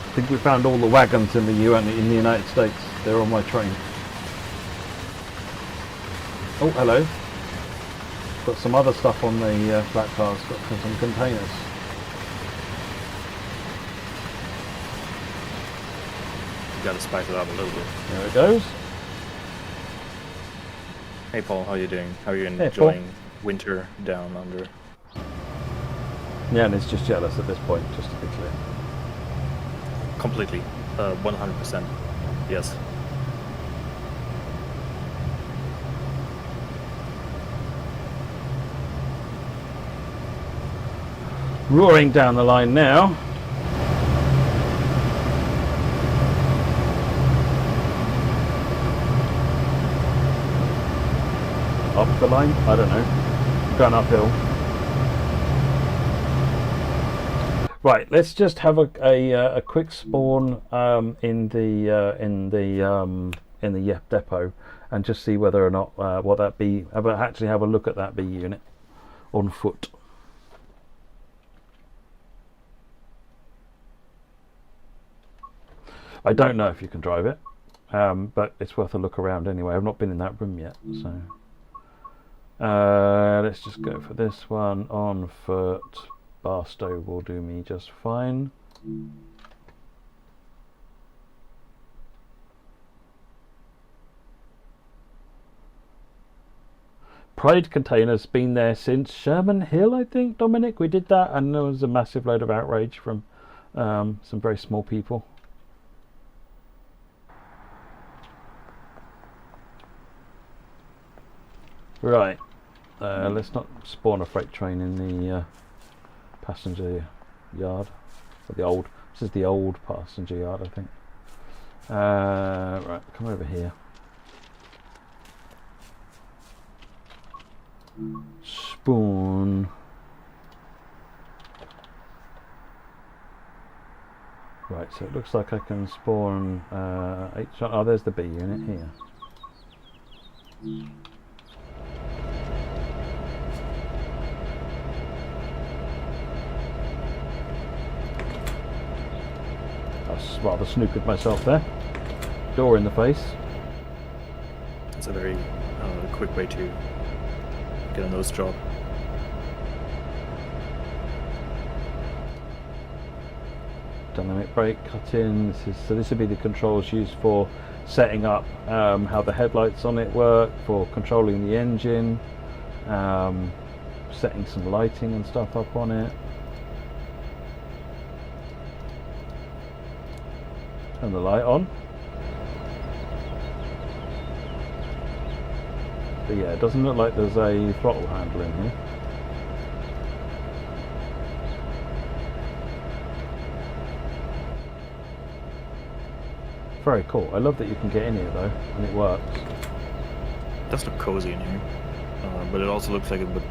I think we found all the wagons in the United States. They're on my train. Oh, hello. Got some other stuff on the black cars. Got some containers. You gotta spice it up a little bit. There it goes. Hey Paul, how are you doing? How are you Hey, enjoying winter down under? Yeah, and it's just jealous at this point, just to be clear. Completely. 100%. Yes. Roaring down the line now. Up the line? I don't know. Going uphill. Right, let's just have a quick spawn in the YEP depot and just see whether or not what that B. Actually, have a look at that B unit on foot. I don't know if you can drive it, but it's worth a look around anyway. I've not been in that room yet, so let's just go for this one on foot. Bar stove will do me just fine. Pride containers been there since Sherman Hill, I think, Dominic. We did that, and there was a massive load of outrage from some very small people. Right, let's not spawn a freight train in the passenger yard, or the old. This is the old passenger yard, I think. Right, come over here. Spawn. Right, so it looks like I can spawn 8. Oh, there's the B unit here. I rather snookered myself there. Door in the face. It's a very quick way to get a nose job. Dynamic brake cut in. This would be the controls used for setting up how the headlights on it work, for controlling the engine, setting some lighting and stuff up on it. Turn the light on. But yeah, it doesn't look like there's a throttle handle in here. Very cool. I love that you can get in here though, and it works. It does look cozy in here, but it also looks like it would,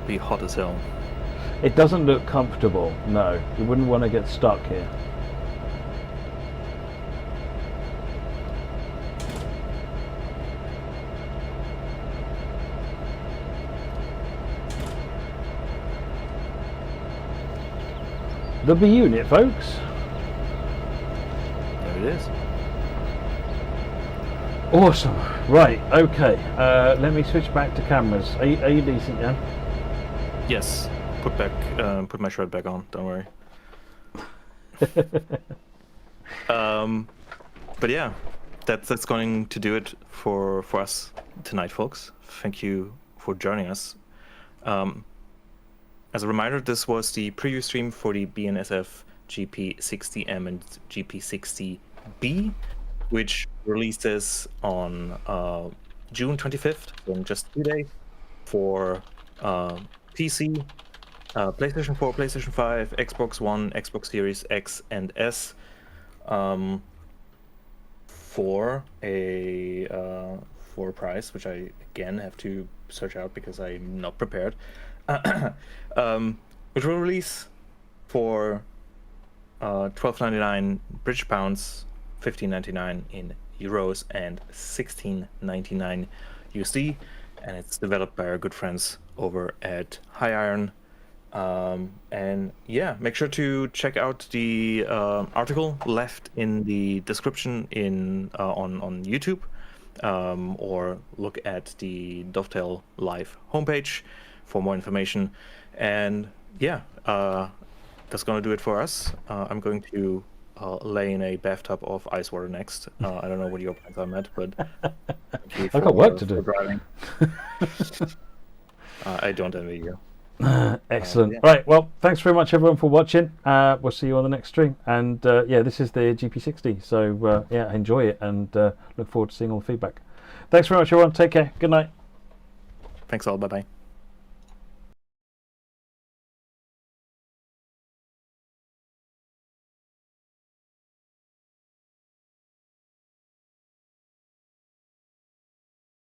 be hot as hell. It doesn't look comfortable. No, you wouldn't want to get stuck here. The B unit, folks. There it is. Awesome. Right. Okay. Let me switch back to cameras. Are you decent, Jan? Yes. Put my shirt back on. Don't worry. But yeah, that's going to do it for us tonight, folks. Thank you for joining us. As a reminder, this was the preview stream for the BNSF GP60M and GP60B, which releases on June 25th, in just 2 days, for PC, PlayStation 4, PlayStation 5, Xbox One, Xbox Series X and S, for a price, which I again have to search out because I'm not prepared. Which will release for £12.99 British pounds, £15.99 in euros, and £16.99 USD, and it's developed by our good friends over at High Iron. And yeah, make sure to check out the article left in the description on YouTube, or look at the Dovetail Live homepage for more information. And yeah, that's gonna do it for us. I'm going to lay in a bathtub of ice water next. I don't know what your plans are, Matt, but I've got work to do. Driving. I don't envy you. Excellent. Yeah. Right, well, thanks very much everyone for watching. We'll see you on the next stream. And yeah, this is the GP60, so yeah, enjoy it, and look forward to seeing all the feedback. Thanks very much everyone. Take care. Good night. Thanks all. Bye bye.